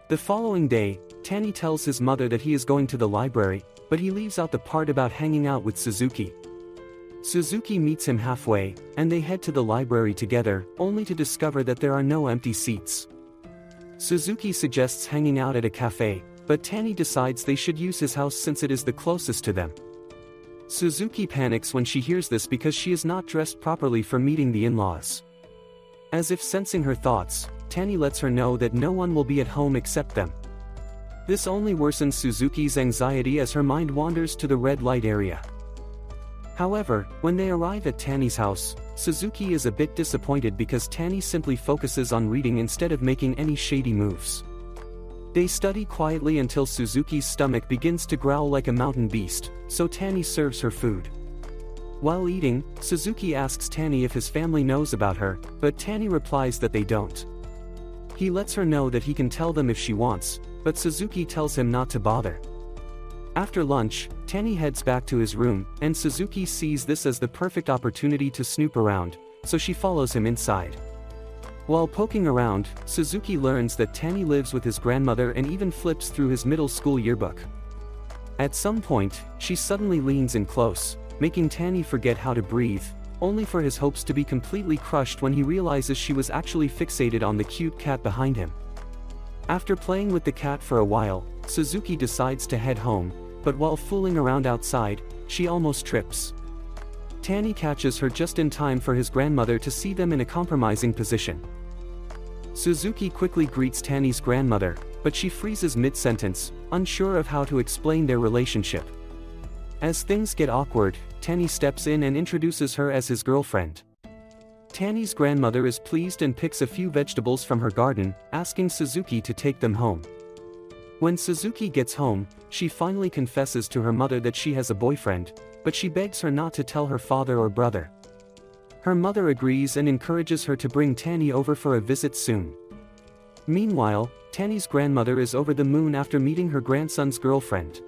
The following day, Tani tells his mother that he is going to the library, but he leaves out the part about hanging out with Suzuki. Suzuki meets him halfway, and they head to the library together, only to discover that there are no empty seats. Suzuki suggests hanging out at a cafe, but Tani decides they should use his house since it is the closest to them. Suzuki panics when she hears this because she is not dressed properly for meeting the in-laws. As if sensing her thoughts, Tani lets her know that no one will be at home except them. This only worsens Suzuki's anxiety as her mind wanders to the red light area. However, when they arrive at Tani's house, Suzuki is a bit disappointed because Tani simply focuses on reading instead of making any shady moves. They study quietly until Suzuki's stomach begins to growl like a mountain beast, so Tani serves her food. While eating, Suzuki asks Tani if his family knows about her, but Tani replies that they don't. He lets her know that he can tell them if she wants, but Suzuki tells him not to bother. After lunch, Tani heads back to his room, and Suzuki sees this as the perfect opportunity to snoop around, so she follows him inside. While poking around, Suzuki learns that Tani lives with his grandmother and even flips through his middle school yearbook. At some point, she suddenly leans in close, making Tani forget how to breathe, only for his hopes to be completely crushed when he realizes she was actually fixated on the cute cat behind him. After playing with the cat for a while, Suzuki decides to head home, but while fooling around outside, she almost trips. Tani catches her just in time for his grandmother to see them in a compromising position. Suzuki quickly greets Tani's grandmother, but she freezes mid-sentence, unsure of how to explain their relationship. As things get awkward, Tani steps in and introduces her as his girlfriend. Tani's grandmother is pleased and picks a few vegetables from her garden, asking Suzuki to take them home. When Suzuki gets home, she finally confesses to her mother that she has a boyfriend, but she begs her not to tell her father or brother. Her mother agrees and encourages her to bring Tani over for a visit soon. Meanwhile, Tani's grandmother is over the moon after meeting her grandson's girlfriend.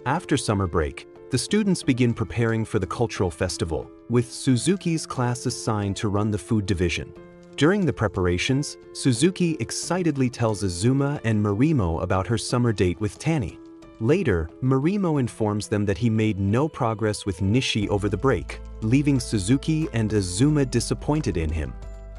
After summer break, the students begin preparing for the cultural festival, with Suzuki's class assigned to run the food division. During the preparations, Suzuki excitedly tells Azuma and Marimo about her summer date with Tani. Later, Marimo informs them that he made no progress with Nishi over the break, leaving Suzuki and Azuma disappointed in him.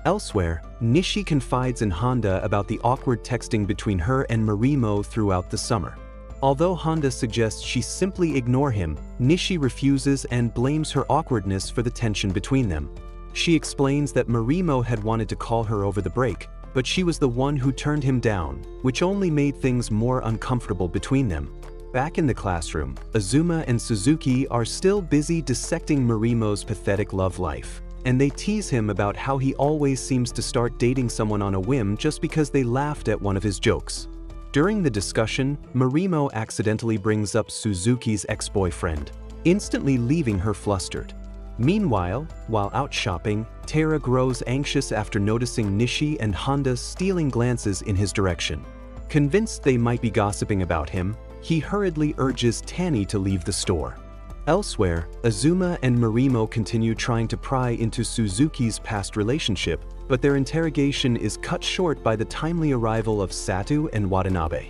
Elsewhere, Nishi confides in Honda about the awkward texting between her and Marimo throughout the summer. Although Honda suggests she simply ignore him, Nishi refuses and blames her awkwardness for the tension between them. She explains that Marimo had wanted to call her over the break, but she was the one who turned him down, which only made things more uncomfortable between them. Back in the classroom, Azuma and Suzuki are still busy dissecting Marimo's pathetic love life, and they tease him about how he always seems to start dating someone on a whim just because they laughed at one of his jokes. During the discussion, Marimo accidentally brings up Suzuki's ex-boyfriend, instantly leaving her flustered. Meanwhile, while out shopping, Tara grows anxious after noticing Nishi and Honda stealing glances in his direction. Convinced they might be gossiping about him, he hurriedly urges Tani to leave the store. Elsewhere, Azuma and Marimo continue trying to pry into Suzuki's past relationship, but their interrogation is cut short by the timely arrival of Satu and Watanabe.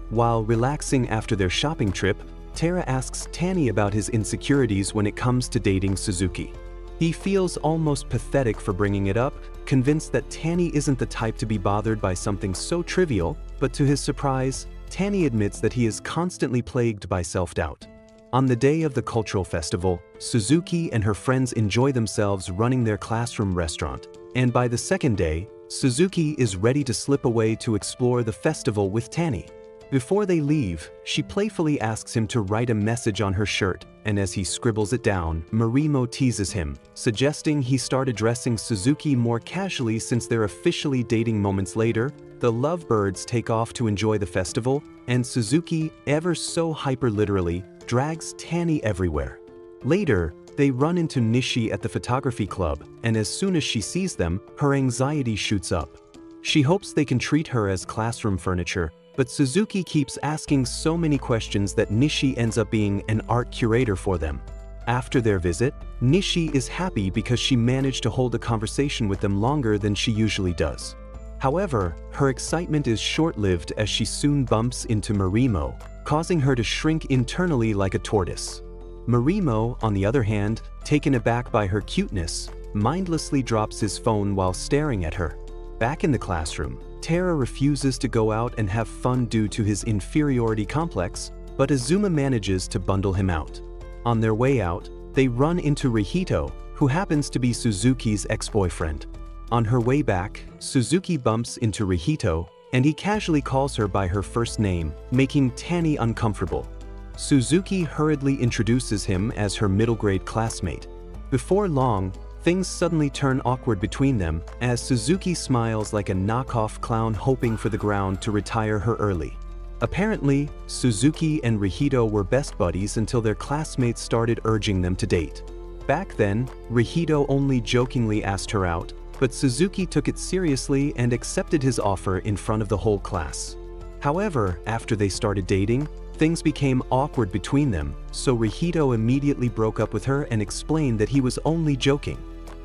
While relaxing after their shopping trip, Tara asks Tani about his insecurities when it comes to dating Suzuki. He feels almost pathetic for bringing it up, convinced that Tani isn't the type to be bothered by something so trivial, but to his surprise, Tani admits that he is constantly plagued by self-doubt. On the day of the cultural festival, Suzuki and her friends enjoy themselves running their classroom restaurant, and by the second day, Suzuki is ready to slip away to explore the festival with Tani. Before they leave, she playfully asks him to write a message on her shirt, and as he scribbles it down, Marimo teases him, suggesting he start addressing Suzuki more casually since they're officially dating. Moments later, the lovebirds take off to enjoy the festival, and Suzuki, ever so hyper-literally, drags Tani everywhere. Later, They run into Nishi at the photography club, and as soon as she sees them, her anxiety shoots up. She hopes they can treat her as classroom furniture, but Suzuki keeps asking so many questions that Nishi ends up being an art curator for them. After their visit, Nishi is happy because she managed to hold a conversation with them longer than she usually does. However, her excitement is short-lived as she soon bumps into Marimo, causing her to shrink internally like a tortoise. Marimo, on the other hand, taken aback by her cuteness, mindlessly drops his phone while staring at her. Back in the classroom, Tara refuses to go out and have fun due to his inferiority complex, but Azuma manages to bundle him out. On their way out, they run into Rihito, who happens to be Suzuki's ex-boyfriend. On her way back, Suzuki bumps into Rihito, and he casually calls her by her first name, making Tanny uncomfortable. Suzuki hurriedly introduces him as her middle-grade classmate. Before long, things suddenly turn awkward between them as Suzuki smiles like a knockoff clown hoping for the ground to retire her early. Apparently, Suzuki and Rihito were best buddies until their classmates started urging them to date. Back then, Rihito only jokingly asked her out, but Suzuki took it seriously and accepted his offer in front of the whole class. However, after they started dating, things became awkward between them, so Rihito immediately broke up with her and explained that he was only joking.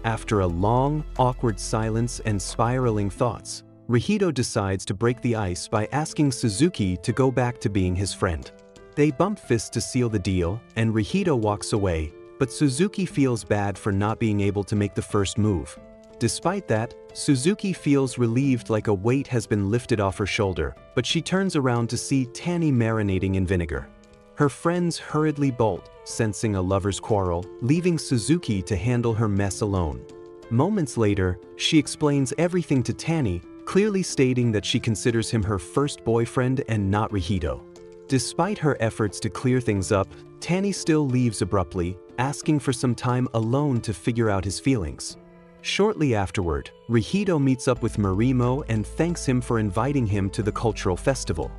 After a long, awkward silence and spiraling thoughts, Rihito decides to break the ice by asking Suzuki to go back to being his friend. They bump fists to seal the deal, and Rihito walks away, but Suzuki feels bad for not being able to make the first move. Despite that, Suzuki feels relieved like a weight has been lifted off her shoulder, but she turns around to see Tanny marinating in vinegar. Her friends hurriedly bolt, sensing a lover's quarrel, leaving Suzuki to handle her mess alone. Moments later, she explains everything to Tanny, clearly stating that she considers him her first boyfriend and not Rihito. Despite her efforts to clear things up, Tanny still leaves abruptly, asking for some time alone to figure out his feelings. Shortly afterward, Rihito meets up with Marimo and thanks him for inviting him to the cultural festival.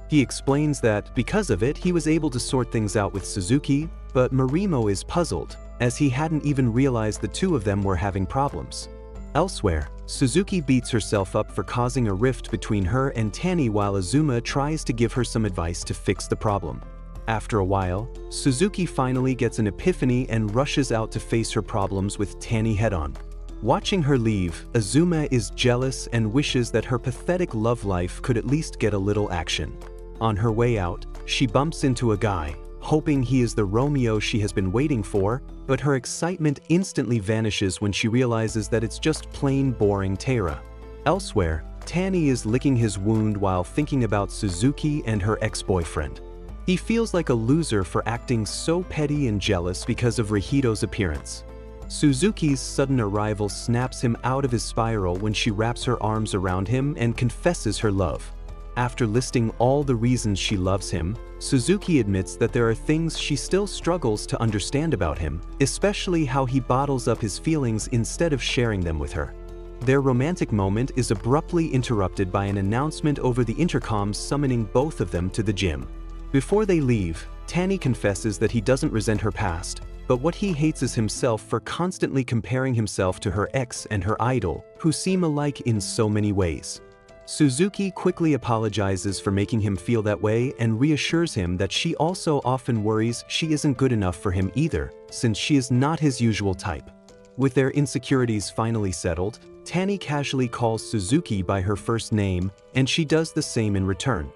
He explains that because of it he was able to sort things out with Suzuki, but Marimo is puzzled, as he hadn't even realized the two of them were having problems. Elsewhere, Suzuki beats herself up for causing a rift between her and Tanny while Azuma tries to give her some advice to fix the problem. After a while, Suzuki finally gets an epiphany and rushes out to face her problems with Tanny head-on. Watching her leave, Azuma is jealous and wishes that her pathetic love life could at least get a little action. On her way out, she bumps into a guy, hoping he is the Romeo she has been waiting for, but her excitement instantly vanishes when she realizes that it's just plain boring Tara. Elsewhere, Tanny is licking his wound while thinking about Suzuki and her ex-boyfriend. He feels like a loser for acting so petty and jealous because of Rihito's appearance. Suzuki's sudden arrival snaps him out of his spiral when she wraps her arms around him and confesses her love. After listing all the reasons she loves him, Suzuki admits that there are things she still struggles to understand about him, especially how he bottles up his feelings instead of sharing them with her. Their romantic moment is abruptly interrupted by an announcement over the intercom summoning both of them to the gym. Before they leave, Tanny confesses that he doesn't resent her past, but what he hates is himself for constantly comparing himself to her ex and her idol, who seem alike in so many ways. Suzuki quickly apologizes for making him feel that way and reassures him that she also often worries she isn't good enough for him either, since she is not his usual type. With their insecurities finally settled, Tanny casually calls Suzuki by her first name, and she does the same in return.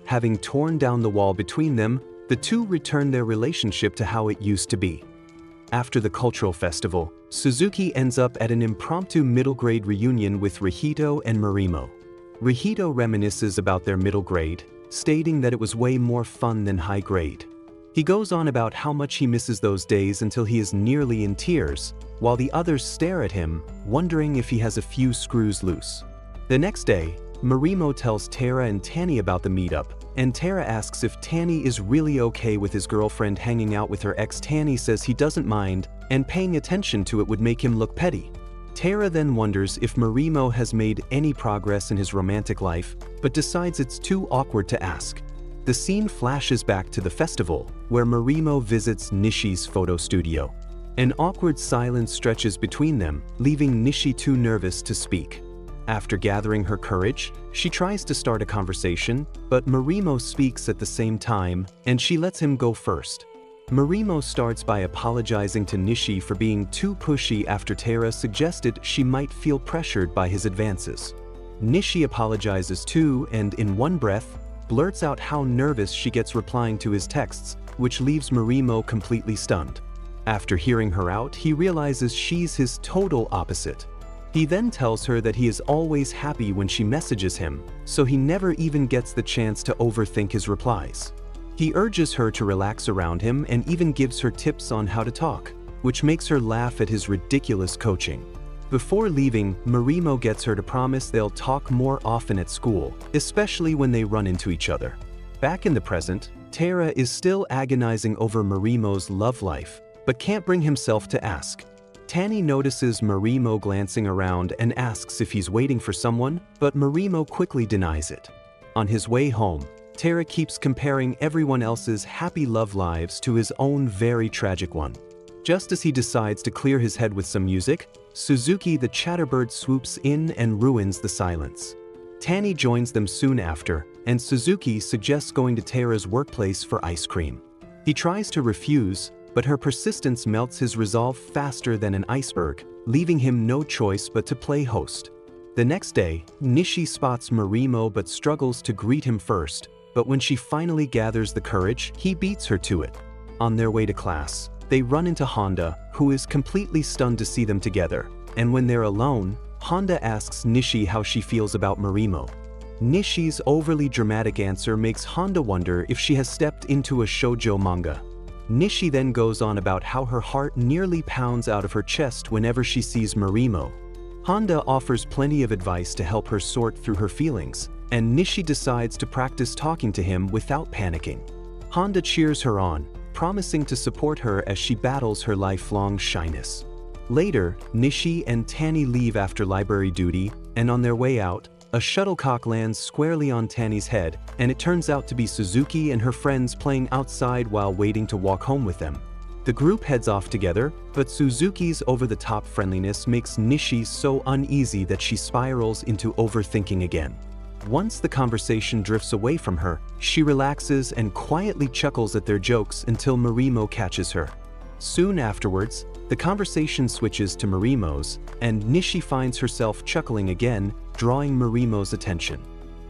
Having torn down the wall between them, the two return their relationship to how it used to be. After the cultural festival, Suzuki ends up at an impromptu middle grade reunion with Rihito and Marimo. Rihito reminisces about their middle grade, stating that it was way more fun than high grade. He goes on about how much he misses those days until he is nearly in tears, while the others stare at him, wondering if he has a few screws loose. The next day, Marimo tells Tara and Tanny about the meetup, and Tara asks if Tanny is really okay with his girlfriend hanging out with her ex. Tanny says he doesn't mind, and paying attention to it would make him look petty. Tara then wonders if Marimo has made any progress in his romantic life, but decides it's too awkward to ask. The scene flashes back to the festival, where Marimo visits Nishi's photo studio. An awkward silence stretches between them, leaving Nishi too nervous to speak. After gathering her courage, she tries to start a conversation, but Marimo speaks at the same time, and she lets him go first. Marimo starts by apologizing to Nishi for being too pushy after Tara suggested she might feel pressured by his advances. Nishi apologizes too and, in one breath, blurts out how nervous she gets replying to his texts, which leaves Marimo completely stunned. After hearing her out, he realizes she's his total opposite. He then tells her that he is always happy when she messages him, so he never even gets the chance to overthink his replies. He urges her to relax around him and even gives her tips on how to talk, which makes her laugh at his ridiculous coaching. Before leaving, Marimo gets her to promise they'll talk more often at school, especially when they run into each other. Back in the present, Tara is still agonizing over Marimo's love life, but can't bring himself to ask. Tanny notices Marimo glancing around and asks if he's waiting for someone, but Marimo quickly denies it. On his way home, Tara keeps comparing everyone else's happy love lives to his own very tragic one. Just as he decides to clear his head with some music, Suzuki the Chatterbird swoops in and ruins the silence. Tanny joins them soon after, and Suzuki suggests going to Tara's workplace for ice cream. He tries to refuse, but her persistence melts his resolve faster than an iceberg, leaving him no choice but to play host. The next day, Nishi spots Marimo but struggles to greet him first, but when she finally gathers the courage, he beats her to it. On their way to class, they run into Honda, who is completely stunned to see them together, and when they're alone, Honda asks Nishi how she feels about Marimo. Nishi's overly dramatic answer makes Honda wonder if she has stepped into a shoujo manga. Nishi then goes on about how her heart nearly pounds out of her chest whenever she sees Marimo. Honda offers plenty of advice to help her sort through her feelings, and Nishi decides to practice talking to him without panicking. Honda cheers her on, promising to support her as she battles her lifelong shyness. Later, Nishi and Tanny leave after library duty, and on their way out, a shuttlecock lands squarely on Tanny's head, and it turns out to be Suzuki and her friends playing outside while waiting to walk home with them. The group heads off together, but Suzuki's over-the-top friendliness makes Nishi so uneasy that she spirals into overthinking again. Once the conversation drifts away from her, she relaxes and quietly chuckles at their jokes until Marimo catches her. Soon afterwards, the conversation switches to Marimo's, and Nishi finds herself chuckling again, drawing Marimo's attention.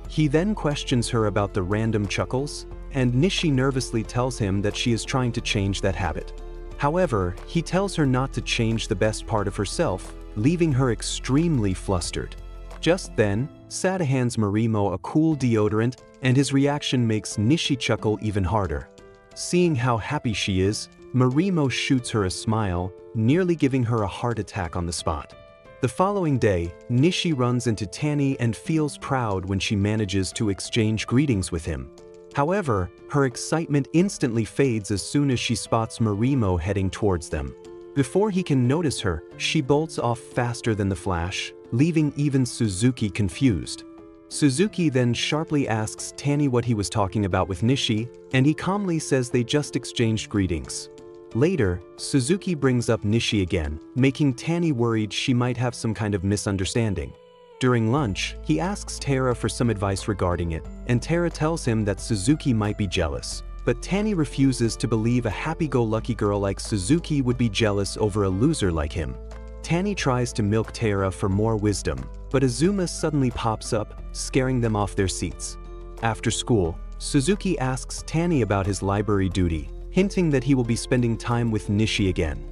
He then questions her about the random chuckles, and Nishi nervously tells him that she is trying to change that habit. However, he tells her not to change the best part of herself, leaving her extremely flustered. Just then, Sada hands Marimo a cool deodorant, and his reaction makes Nishi chuckle even harder. Seeing how happy she is, Marimo shoots her a smile, nearly giving her a heart attack on the spot. The following day, Nishi runs into Tanny and feels proud when she manages to exchange greetings with him. However, her excitement instantly fades as soon as she spots Marimo heading towards them. Before he can notice her, she bolts off faster than the flash, leaving even Suzuki confused. Suzuki then sharply asks Tanny what he was talking about with Nishi, and he calmly says they just exchanged greetings. Later, Suzuki brings up Nishi again, making Tanny worried she might have some kind of misunderstanding. During lunch, he asks Tara for some advice regarding it, and Tara tells him that Suzuki might be jealous. But Tanny refuses to believe a happy-go-lucky girl like Suzuki would be jealous over a loser like him. Tanny tries to milk Tara for more wisdom, but Azuma suddenly pops up, scaring them off their seats. After school, Suzuki asks Tanny about his library duty, hinting that he will be spending time with Nishi again.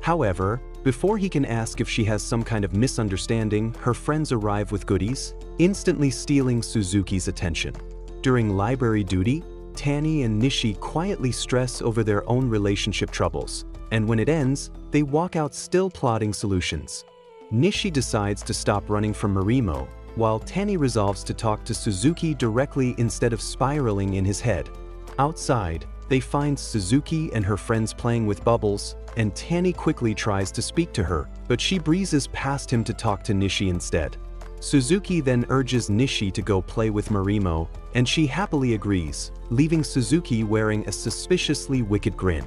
However, before he can ask if she has some kind of misunderstanding, her friends arrive with goodies, instantly stealing Suzuki's attention. During library duty, Tanny and Nishi quietly stress over their own relationship troubles, and when it ends, they walk out still plotting solutions. Nishi decides to stop running from Marimo, while Tanny resolves to talk to Suzuki directly instead of spiraling in his head. Outside, they find Suzuki and her friends playing with bubbles, and Tanny quickly tries to speak to her, but she breezes past him to talk to Nishi instead. Suzuki then urges Nishi to go play with Marimo, and she happily agrees, leaving Suzuki wearing a suspiciously wicked grin.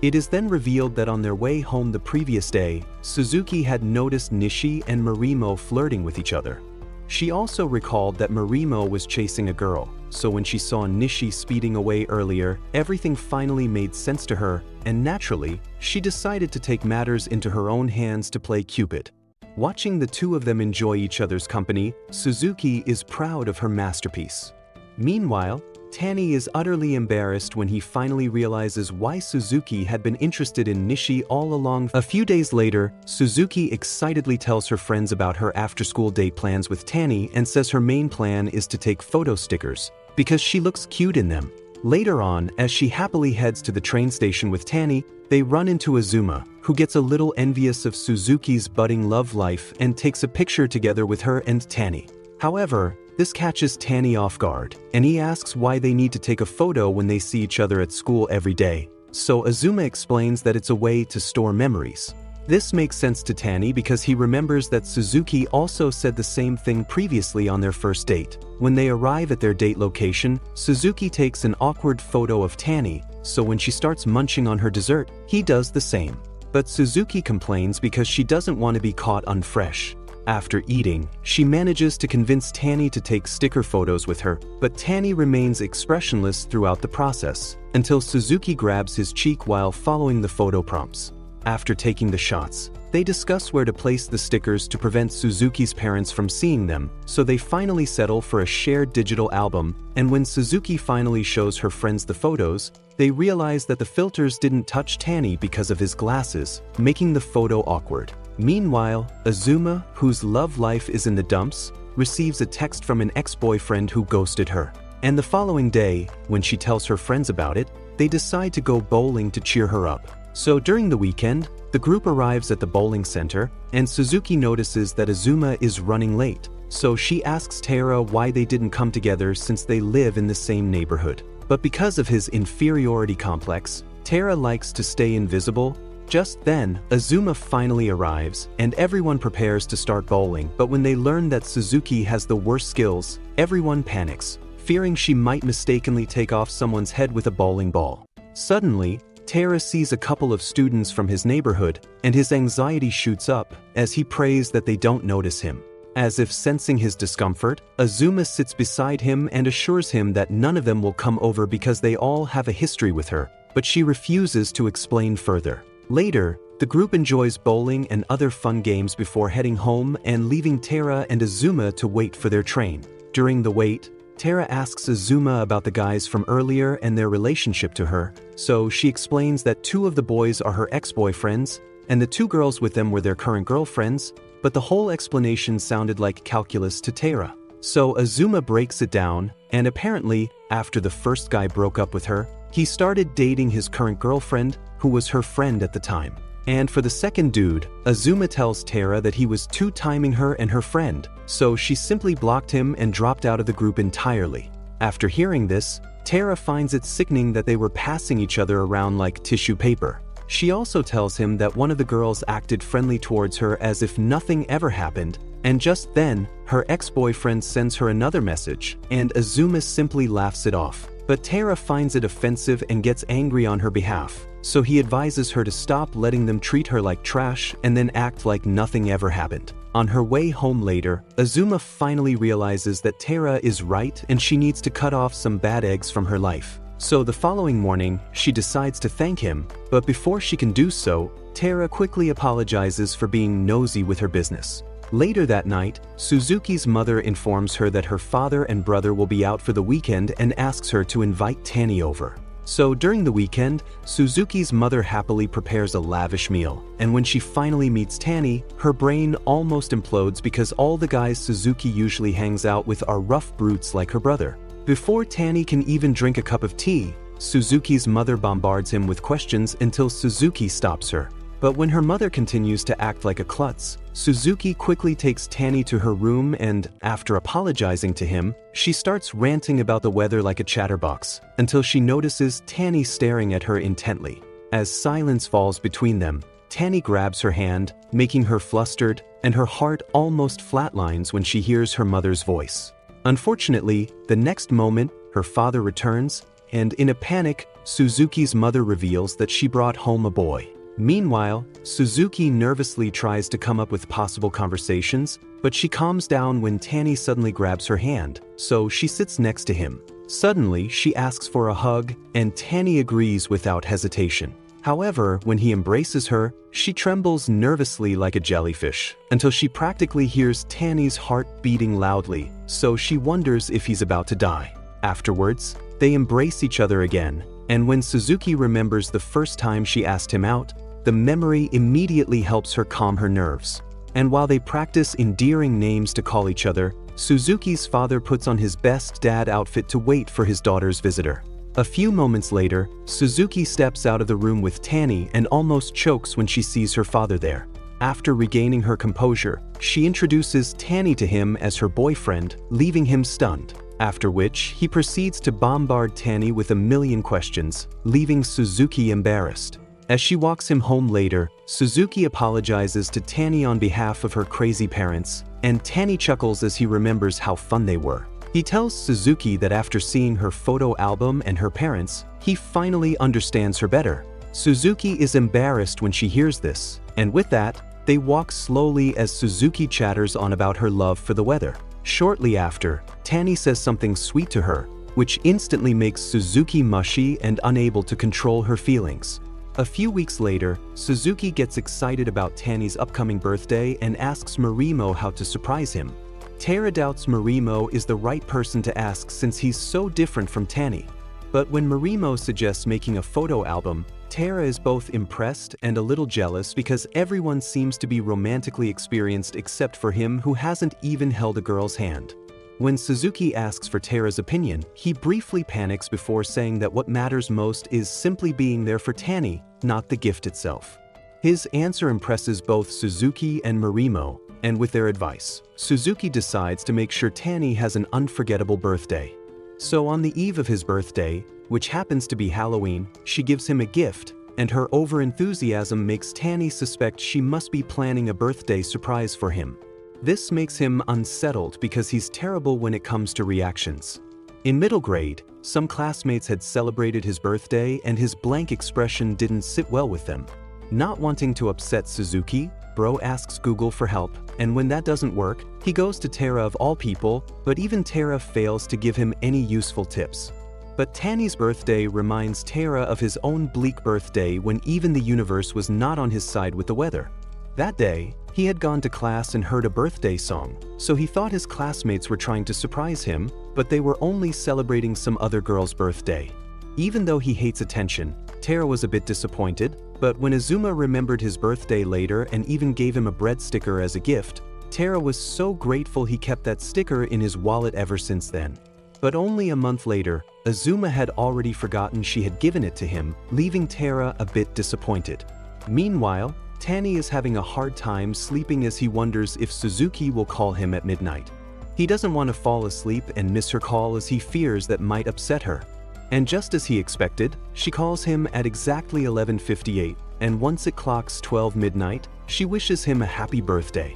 It is then revealed that on their way home the previous day, Suzuki had noticed Nishi and Marimo flirting with each other. She also recalled that Marimo was chasing a girl, so when she saw Nishi speeding away earlier, everything finally made sense to her, and naturally, she decided to take matters into her own hands to play Cupid. Watching the two of them enjoy each other's company, Suzuki is proud of her masterpiece. Meanwhile, Tanny is utterly embarrassed when he finally realizes why Suzuki had been interested in Nishi all along. A few days later, Suzuki excitedly tells her friends about her after-school date plans with Tanny and says her main plan is to take photo stickers, because she looks cute in them. Later on, as she happily heads to the train station with Tanny, they run into Azuma, who gets a little envious of Suzuki's budding love life and takes a picture together with her and Tanny. However, this catches Tanny off guard, and he asks why they need to take a photo when they see each other at school every day. So Azuma explains that it's a way to store memories. This makes sense to Tanny because he remembers that Suzuki also said the same thing previously on their first date. When they arrive at their date location, Suzuki takes an awkward photo of Tanny, so when she starts munching on her dessert, he does the same. But Suzuki complains because she doesn't want to be caught unfresh. After eating, she manages to convince Tanny to take sticker photos with her, but Tanny remains expressionless throughout the process, until Suzuki grabs his cheek while following the photo prompts. After taking the shots, they discuss where to place the stickers to prevent Suzuki's parents from seeing them, so they finally settle for a shared digital album, and when Suzuki finally shows her friends the photos, they realize that the filters didn't touch Tanny because of his glasses, making the photo awkward. Meanwhile, Azuma, whose love life is in the dumps, receives a text from an ex-boyfriend who ghosted her. And the following day, when she tells her friends about it, they decide to go bowling to cheer her up. So during the weekend, the group arrives at the bowling center, and Suzuki notices that Azuma is running late. So she asks Tara why they didn't come together since they live in the same neighborhood. But because of his inferiority complex, Tara likes to stay invisible. Just then, Azuma finally arrives, and everyone prepares to start bowling, but when they learn that Suzuki has the worst skills, everyone panics, fearing she might mistakenly take off someone's head with a bowling ball. Suddenly, Tara sees a couple of students from his neighborhood, and his anxiety shoots up as he prays that they don't notice him. As if sensing his discomfort, Azuma sits beside him and assures him that none of them will come over because they all have a history with her, but she refuses to explain further. Later, the group enjoys bowling and other fun games before heading home and leaving Tara and Azuma to wait for their train. During the wait, Tara asks Azuma about the guys from earlier and their relationship to her, so she explains that two of the boys are her ex-boyfriends, and the two girls with them were their current girlfriends, but the whole explanation sounded like calculus to Tara. So Azuma breaks it down, and apparently, after the first guy broke up with her, he started dating his current girlfriend, who was her friend at the time. And for the second dude, Azuma tells Tara that he was two-timing her and her friend, so she simply blocked him and dropped out of the group entirely. After hearing this, Tara finds it sickening that they were passing each other around like tissue paper. She also tells him that one of the girls acted friendly towards her as if nothing ever happened, and just then, her ex-boyfriend sends her another message, and Azuma simply laughs it off. But Tara finds it offensive and gets angry on her behalf, so he advises her to stop letting them treat her like trash and then act like nothing ever happened. On her way home later, Azuma finally realizes that Tara is right and she needs to cut off some bad eggs from her life. So the following morning, she decides to thank him, but before she can do so, Tara quickly apologizes for being nosy with her business. Later that night, Suzuki's mother informs her that her father and brother will be out for the weekend and asks her to invite Tanny over. So during the weekend, Suzuki's mother happily prepares a lavish meal, and when she finally meets Tanny, her brain almost implodes because all the guys Suzuki usually hangs out with are rough brutes like her brother. Before Tanny can even drink a cup of tea, Suzuki's mother bombards him with questions until Suzuki stops her. But when her mother continues to act like a klutz, Suzuki quickly takes Tanny to her room and, after apologizing to him, she starts ranting about the weather like a chatterbox, until she notices Tanny staring at her intently. As silence falls between them, Tanny grabs her hand, making her flustered, and her heart almost flatlines when she hears her mother's voice. Unfortunately, the next moment, her father returns, and in a panic, Suzuki's mother reveals that she brought home a boy. Meanwhile, Suzuki nervously tries to come up with possible conversations, but she calms down when Tanny suddenly grabs her hand, so she sits next to him. Suddenly, she asks for a hug, and Tanny agrees without hesitation. However, when he embraces her, she trembles nervously like a jellyfish, until she practically hears Tanny's heart beating loudly, so she wonders if he's about to die. Afterwards, they embrace each other again, and when Suzuki remembers the first time she asked him out, the memory immediately helps her calm her nerves. And while they practice endearing names to call each other, Suzuki's father puts on his best dad outfit to wait for his daughter's visitor. A few moments later, Suzuki steps out of the room with Tanny and almost chokes when she sees her father there. After regaining her composure, she introduces Tanny to him as her boyfriend, leaving him stunned. After which, he proceeds to bombard Tanny with a million questions, leaving Suzuki embarrassed. As she walks him home later, Suzuki apologizes to Tanny on behalf of her crazy parents, and Tanny chuckles as he remembers how fun they were. He tells Suzuki that after seeing her photo album and her parents, he finally understands her better. Suzuki is embarrassed when she hears this, and with that, they walk slowly as Suzuki chatters on about her love for the weather. Shortly after, Tanny says something sweet to her, which instantly makes Suzuki mushy and unable to control her feelings. A few weeks later, Suzuki gets excited about Tanny's upcoming birthday and asks Marimo how to surprise him. Tara doubts Marimo is the right person to ask since he's so different from Tanny. But when Marimo suggests making a photo album, Tara is both impressed and a little jealous because everyone seems to be romantically experienced except for him who hasn't even held a girl's hand. When Suzuki asks for Tara's opinion, he briefly panics before saying that what matters most is simply being there for Tanny, not the gift itself. His answer impresses both Suzuki and Marimo, and with their advice, Suzuki decides to make sure Tanny has an unforgettable birthday. So on the eve of his birthday, which happens to be Halloween, she gives him a gift, and her overenthusiasm makes Tanny suspect she must be planning a birthday surprise for him. This makes him unsettled because he's terrible when it comes to reactions. In middle grade, some classmates had celebrated his birthday and his blank expression didn't sit well with them. Not wanting to upset Suzuki, Bro asks Google for help, and when that doesn't work, he goes to Tara of all people, but even Tara fails to give him any useful tips. But Tanny's birthday reminds Tara of his own bleak birthday when even the universe was not on his side with the weather. That day, he had gone to class and heard a birthday song, so he thought his classmates were trying to surprise him, but they were only celebrating some other girl's birthday. Even though he hates attention, Tara was a bit disappointed, but when Azuma remembered his birthday later and even gave him a bread sticker as a gift, Tara was so grateful he kept that sticker in his wallet ever since then. But only a month later, Azuma had already forgotten she had given it to him, leaving Tara a bit disappointed. Meanwhile, Tanny is having a hard time sleeping as he wonders if Suzuki will call him at midnight. He doesn't want to fall asleep and miss her call as he fears that might upset her. And just as he expected, she calls him at exactly 11:58, and once it clocks 12 midnight, she wishes him a happy birthday.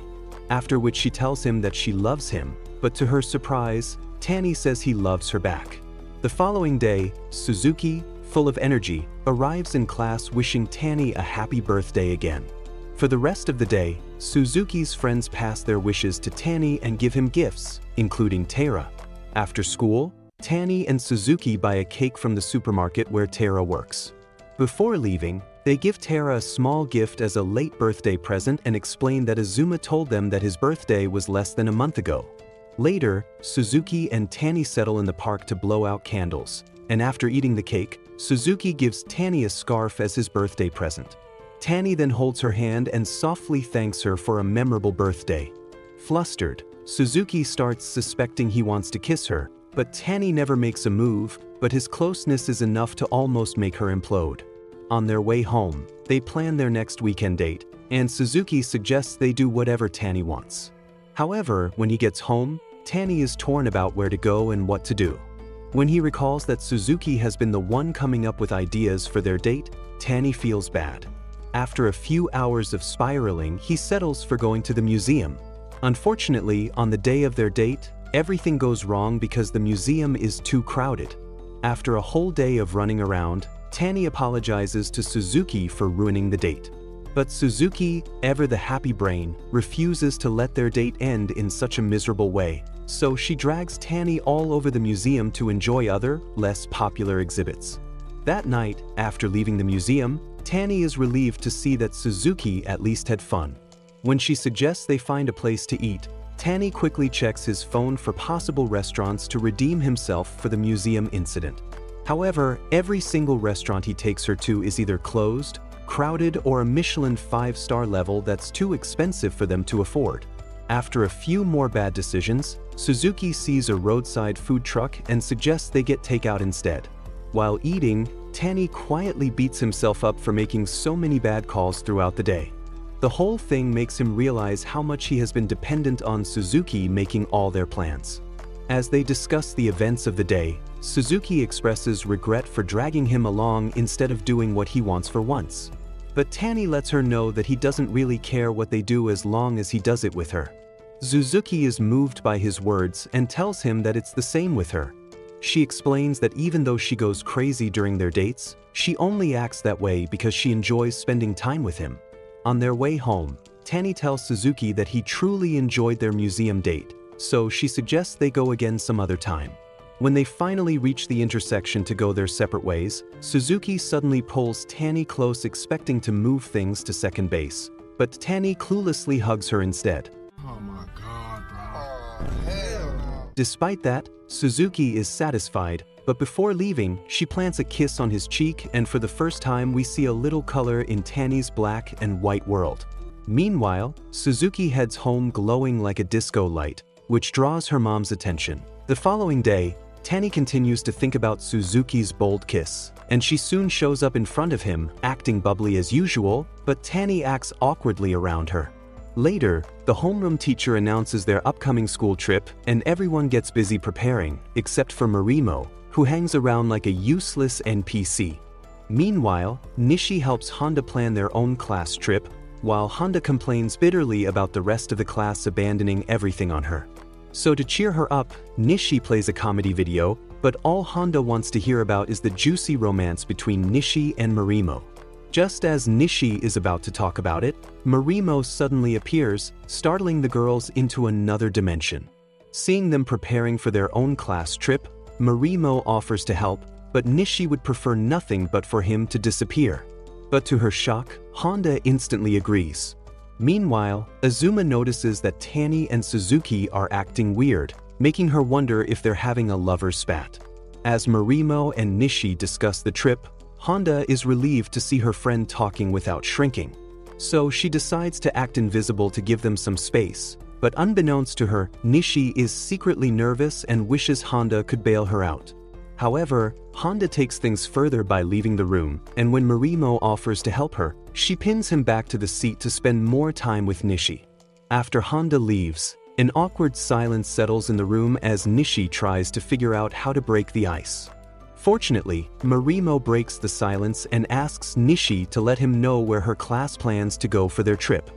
After which she tells him that she loves him, but to her surprise, Tanny says he loves her back. The following day, Suzuki, full of energy, arrives in class wishing Tanny a happy birthday again. For the rest of the day, Suzuki's friends pass their wishes to Tanny and give him gifts, including Tara. After school, Tanny and Suzuki buy a cake from the supermarket where Tara works. Before leaving, they give Tara a small gift as a late birthday present and explain that Azuma told them that his birthday was less than a month ago. Later, Suzuki and Tanny settle in the park to blow out candles, and after eating the cake, Suzuki gives Tanny a scarf as his birthday present. Tanny then holds her hand and softly thanks her for a memorable birthday. Flustered, Suzuki starts suspecting he wants to kiss her, but Tanny never makes a move, but his closeness is enough to almost make her implode. On their way home, they plan their next weekend date, and Suzuki suggests they do whatever Tanny wants. However, when he gets home, Tanny is torn about where to go and what to do. When he recalls that Suzuki has been the one coming up with ideas for their date, Tanny feels bad. After a few hours of spiraling, he settles for going to the museum. Unfortunately, on the day of their date, everything goes wrong because the museum is too crowded. After a whole day of running around, Tani apologizes to Suzuki for ruining the date. But Suzuki, ever the happy brain, refuses to let their date end in such a miserable way, so she drags Tani all over the museum to enjoy other, less popular exhibits. That night, after leaving the museum, Tani is relieved to see that Suzuki at least had fun. When she suggests they find a place to eat, Tani quickly checks his phone for possible restaurants to redeem himself for the museum incident. However, every single restaurant he takes her to is either closed, crowded, or a Michelin 5-star level that's too expensive for them to afford. After a few more bad decisions, Suzuki sees a roadside food truck and suggests they get takeout instead. While eating, Tani quietly beats himself up for making so many bad calls throughout the day. The whole thing makes him realize how much he has been dependent on Suzuki making all their plans. As they discuss the events of the day, Suzuki expresses regret for dragging him along instead of doing what he wants for once. But Tani lets her know that he doesn't really care what they do as long as he does it with her. Suzuki is moved by his words and tells him that it's the same with her. She explains that even though she goes crazy during their dates, she only acts that way because she enjoys spending time with him. On their way home, Tani tells Suzuki that he truly enjoyed their museum date, so she suggests they go again some other time. When they finally reach the intersection to go their separate ways, Suzuki suddenly pulls Tani close, expecting to move things to second base, but Tani cluelessly hugs her instead. Oh my God, bro. Oh, hell no. Despite that, Suzuki is satisfied, but before leaving, she plants a kiss on his cheek, and for the first time we see a little color in Tani's black and white world. Meanwhile, Suzuki heads home glowing like a disco light, which draws her mom's attention. The following day, Tani continues to think about Suzuki's bold kiss, and she soon shows up in front of him, acting bubbly as usual, but Tani acts awkwardly around her. Later, the homeroom teacher announces their upcoming school trip, and everyone gets busy preparing, except for Marimo, who hangs around like a useless NPC. Meanwhile, Nishi helps Honda plan their own class trip, while Honda complains bitterly about the rest of the class abandoning everything on her. So to cheer her up, Nishi plays a comedy video, but all Honda wants to hear about is the juicy romance between Nishi and Marimo. Just as Nishi is about to talk about it, Marimo suddenly appears, startling the girls into another dimension. Seeing them preparing for their own class trip, Marimo offers to help, but Nishi would prefer nothing but for him to disappear. But to her shock, Honda instantly agrees. Meanwhile, Azuma notices that Tani and Suzuki are acting weird, making her wonder if they're having a lover's spat. As Marimo and Nishi discuss the trip, Honda is relieved to see her friend talking without shrinking. So she decides to act invisible to give them some space, but unbeknownst to her, Nishi is secretly nervous and wishes Honda could bail her out. However, Honda takes things further by leaving the room, and when Marimo offers to help her, she pins him back to the seat to spend more time with Nishi. After Honda leaves, an awkward silence settles in the room as Nishi tries to figure out how to break the ice. Fortunately, Marimo breaks the silence and asks Nishi to let him know where her class plans to go for their trip.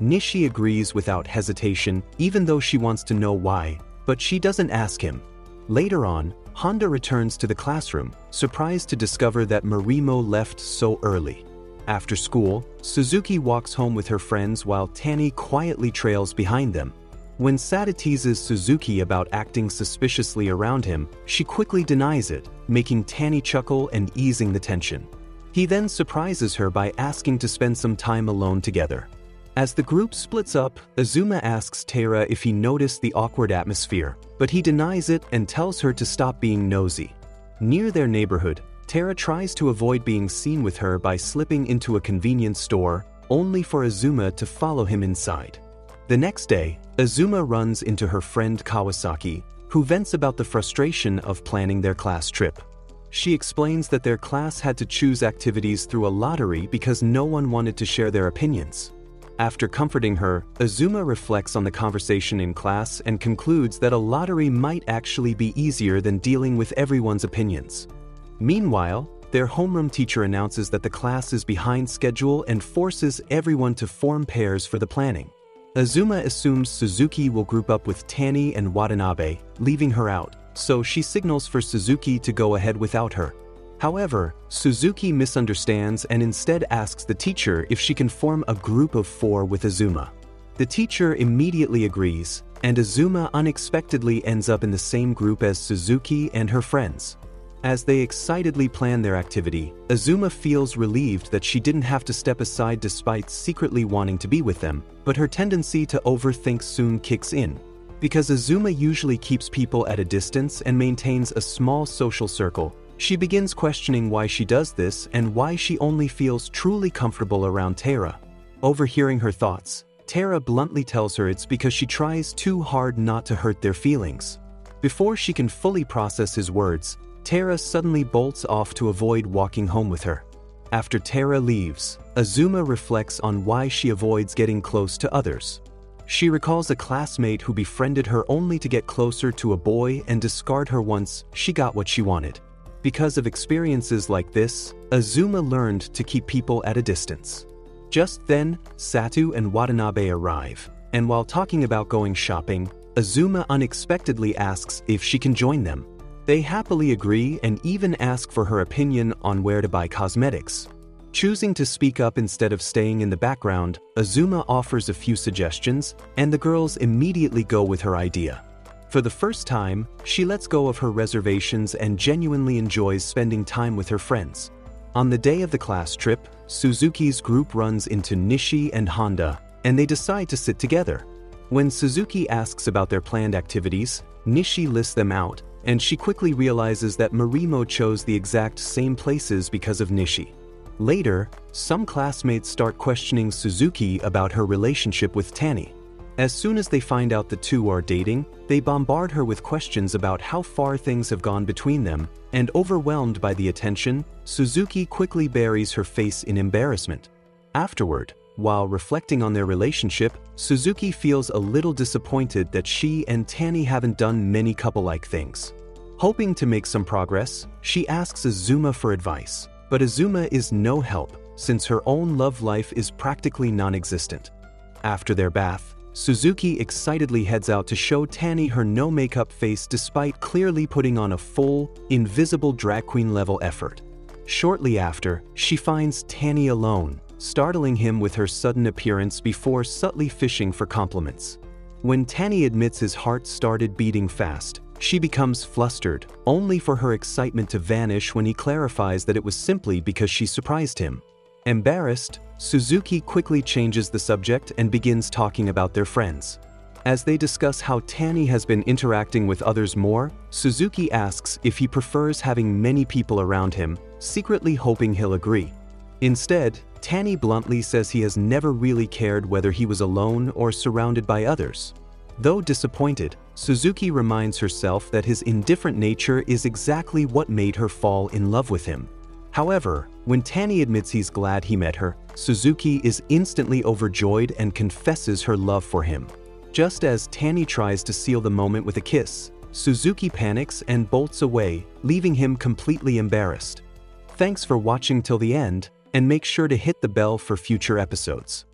Nishi agrees without hesitation, even though she wants to know why, but she doesn't ask him. Later on, Honda returns to the classroom, surprised to discover that Marimo left so early. After school, Suzuki walks home with her friends while Tani quietly trails behind them. When Sada teases Suzuki about acting suspiciously around him, she quickly denies it, making Tani chuckle and easing the tension. He then surprises her by asking to spend some time alone together. As the group splits up, Azuma asks Tara if he noticed the awkward atmosphere, but he denies it and tells her to stop being nosy. Near their neighborhood, Tara tries to avoid being seen with her by slipping into a convenience store, only for Azuma to follow him inside. The next day, Azuma runs into her friend Kawasaki, who vents about the frustration of planning their class trip. She explains that their class had to choose activities through a lottery because no one wanted to share their opinions. After comforting her, Azuma reflects on the conversation in class and concludes that a lottery might actually be easier than dealing with everyone's opinions. Meanwhile, their homeroom teacher announces that the class is behind schedule and forces everyone to form pairs for the planning. Azuma assumes Suzuki will group up with Tani and Watanabe, leaving her out, so she signals for Suzuki to go ahead without her. However, Suzuki misunderstands and instead asks the teacher if she can form a group of 4 with Azuma. The teacher immediately agrees, and Azuma unexpectedly ends up in the same group as Suzuki and her friends. As they excitedly plan their activity, Azuma feels relieved that she didn't have to step aside despite secretly wanting to be with them, but her tendency to overthink soon kicks in. Because Azuma usually keeps people at a distance and maintains a small social circle, she begins questioning why she does this and why she only feels truly comfortable around Tara. Overhearing her thoughts, Tara bluntly tells her it's because she tries too hard not to hurt their feelings. Before she can fully process his words, Tara suddenly bolts off to avoid walking home with her. After Tara leaves, Azuma reflects on why she avoids getting close to others. She recalls a classmate who befriended her only to get closer to a boy and discard her once she got what she wanted. Because of experiences like this, Azuma learned to keep people at a distance. Just then, Satu and Watanabe arrive, and while talking about going shopping, Azuma unexpectedly asks if she can join them. They happily agree and even ask for her opinion on where to buy cosmetics. Choosing to speak up instead of staying in the background, Azuma offers a few suggestions, and the girls immediately go with her idea. For the first time, she lets go of her reservations and genuinely enjoys spending time with her friends. On the day of the class trip, Suzuki's group runs into Nishi and Honda, and they decide to sit together. When Suzuki asks about their planned activities, Nishi lists them out, and she quickly realizes that Marimo chose the exact same places because of Nishi. Later, some classmates start questioning Suzuki about her relationship with Tani. As soon as they find out the two are dating, they bombard her with questions about how far things have gone between them, and overwhelmed by the attention, Suzuki quickly buries her face in embarrassment. Afterward, while reflecting on their relationship, Suzuki feels a little disappointed that she and Tani haven't done many couple-like things. Hoping to make some progress, she asks Azuma for advice, but Azuma is no help since her own love life is practically non-existent. After their bath, Suzuki excitedly heads out to show Tani her no-makeup face despite clearly putting on a full, invisible drag queen level effort. Shortly after, she finds Tani alone, startling him with her sudden appearance before subtly fishing for compliments. When Tani admits his heart started beating fast, she becomes flustered, only for her excitement to vanish when he clarifies that it was simply because she surprised him. Embarrassed, Suzuki quickly changes the subject and begins talking about their friends. As they discuss how Tani has been interacting with others more, Suzuki asks if he prefers having many people around him, secretly hoping he'll agree. Instead, Tani bluntly says he has never really cared whether he was alone or surrounded by others. Though disappointed, Suzuki reminds herself that his indifferent nature is exactly what made her fall in love with him. However, when Tani admits he's glad he met her, Suzuki is instantly overjoyed and confesses her love for him. Just as Tani tries to seal the moment with a kiss, Suzuki panics and bolts away, leaving him completely embarrassed. Thanks for watching till the end, and make sure to hit the bell for future episodes.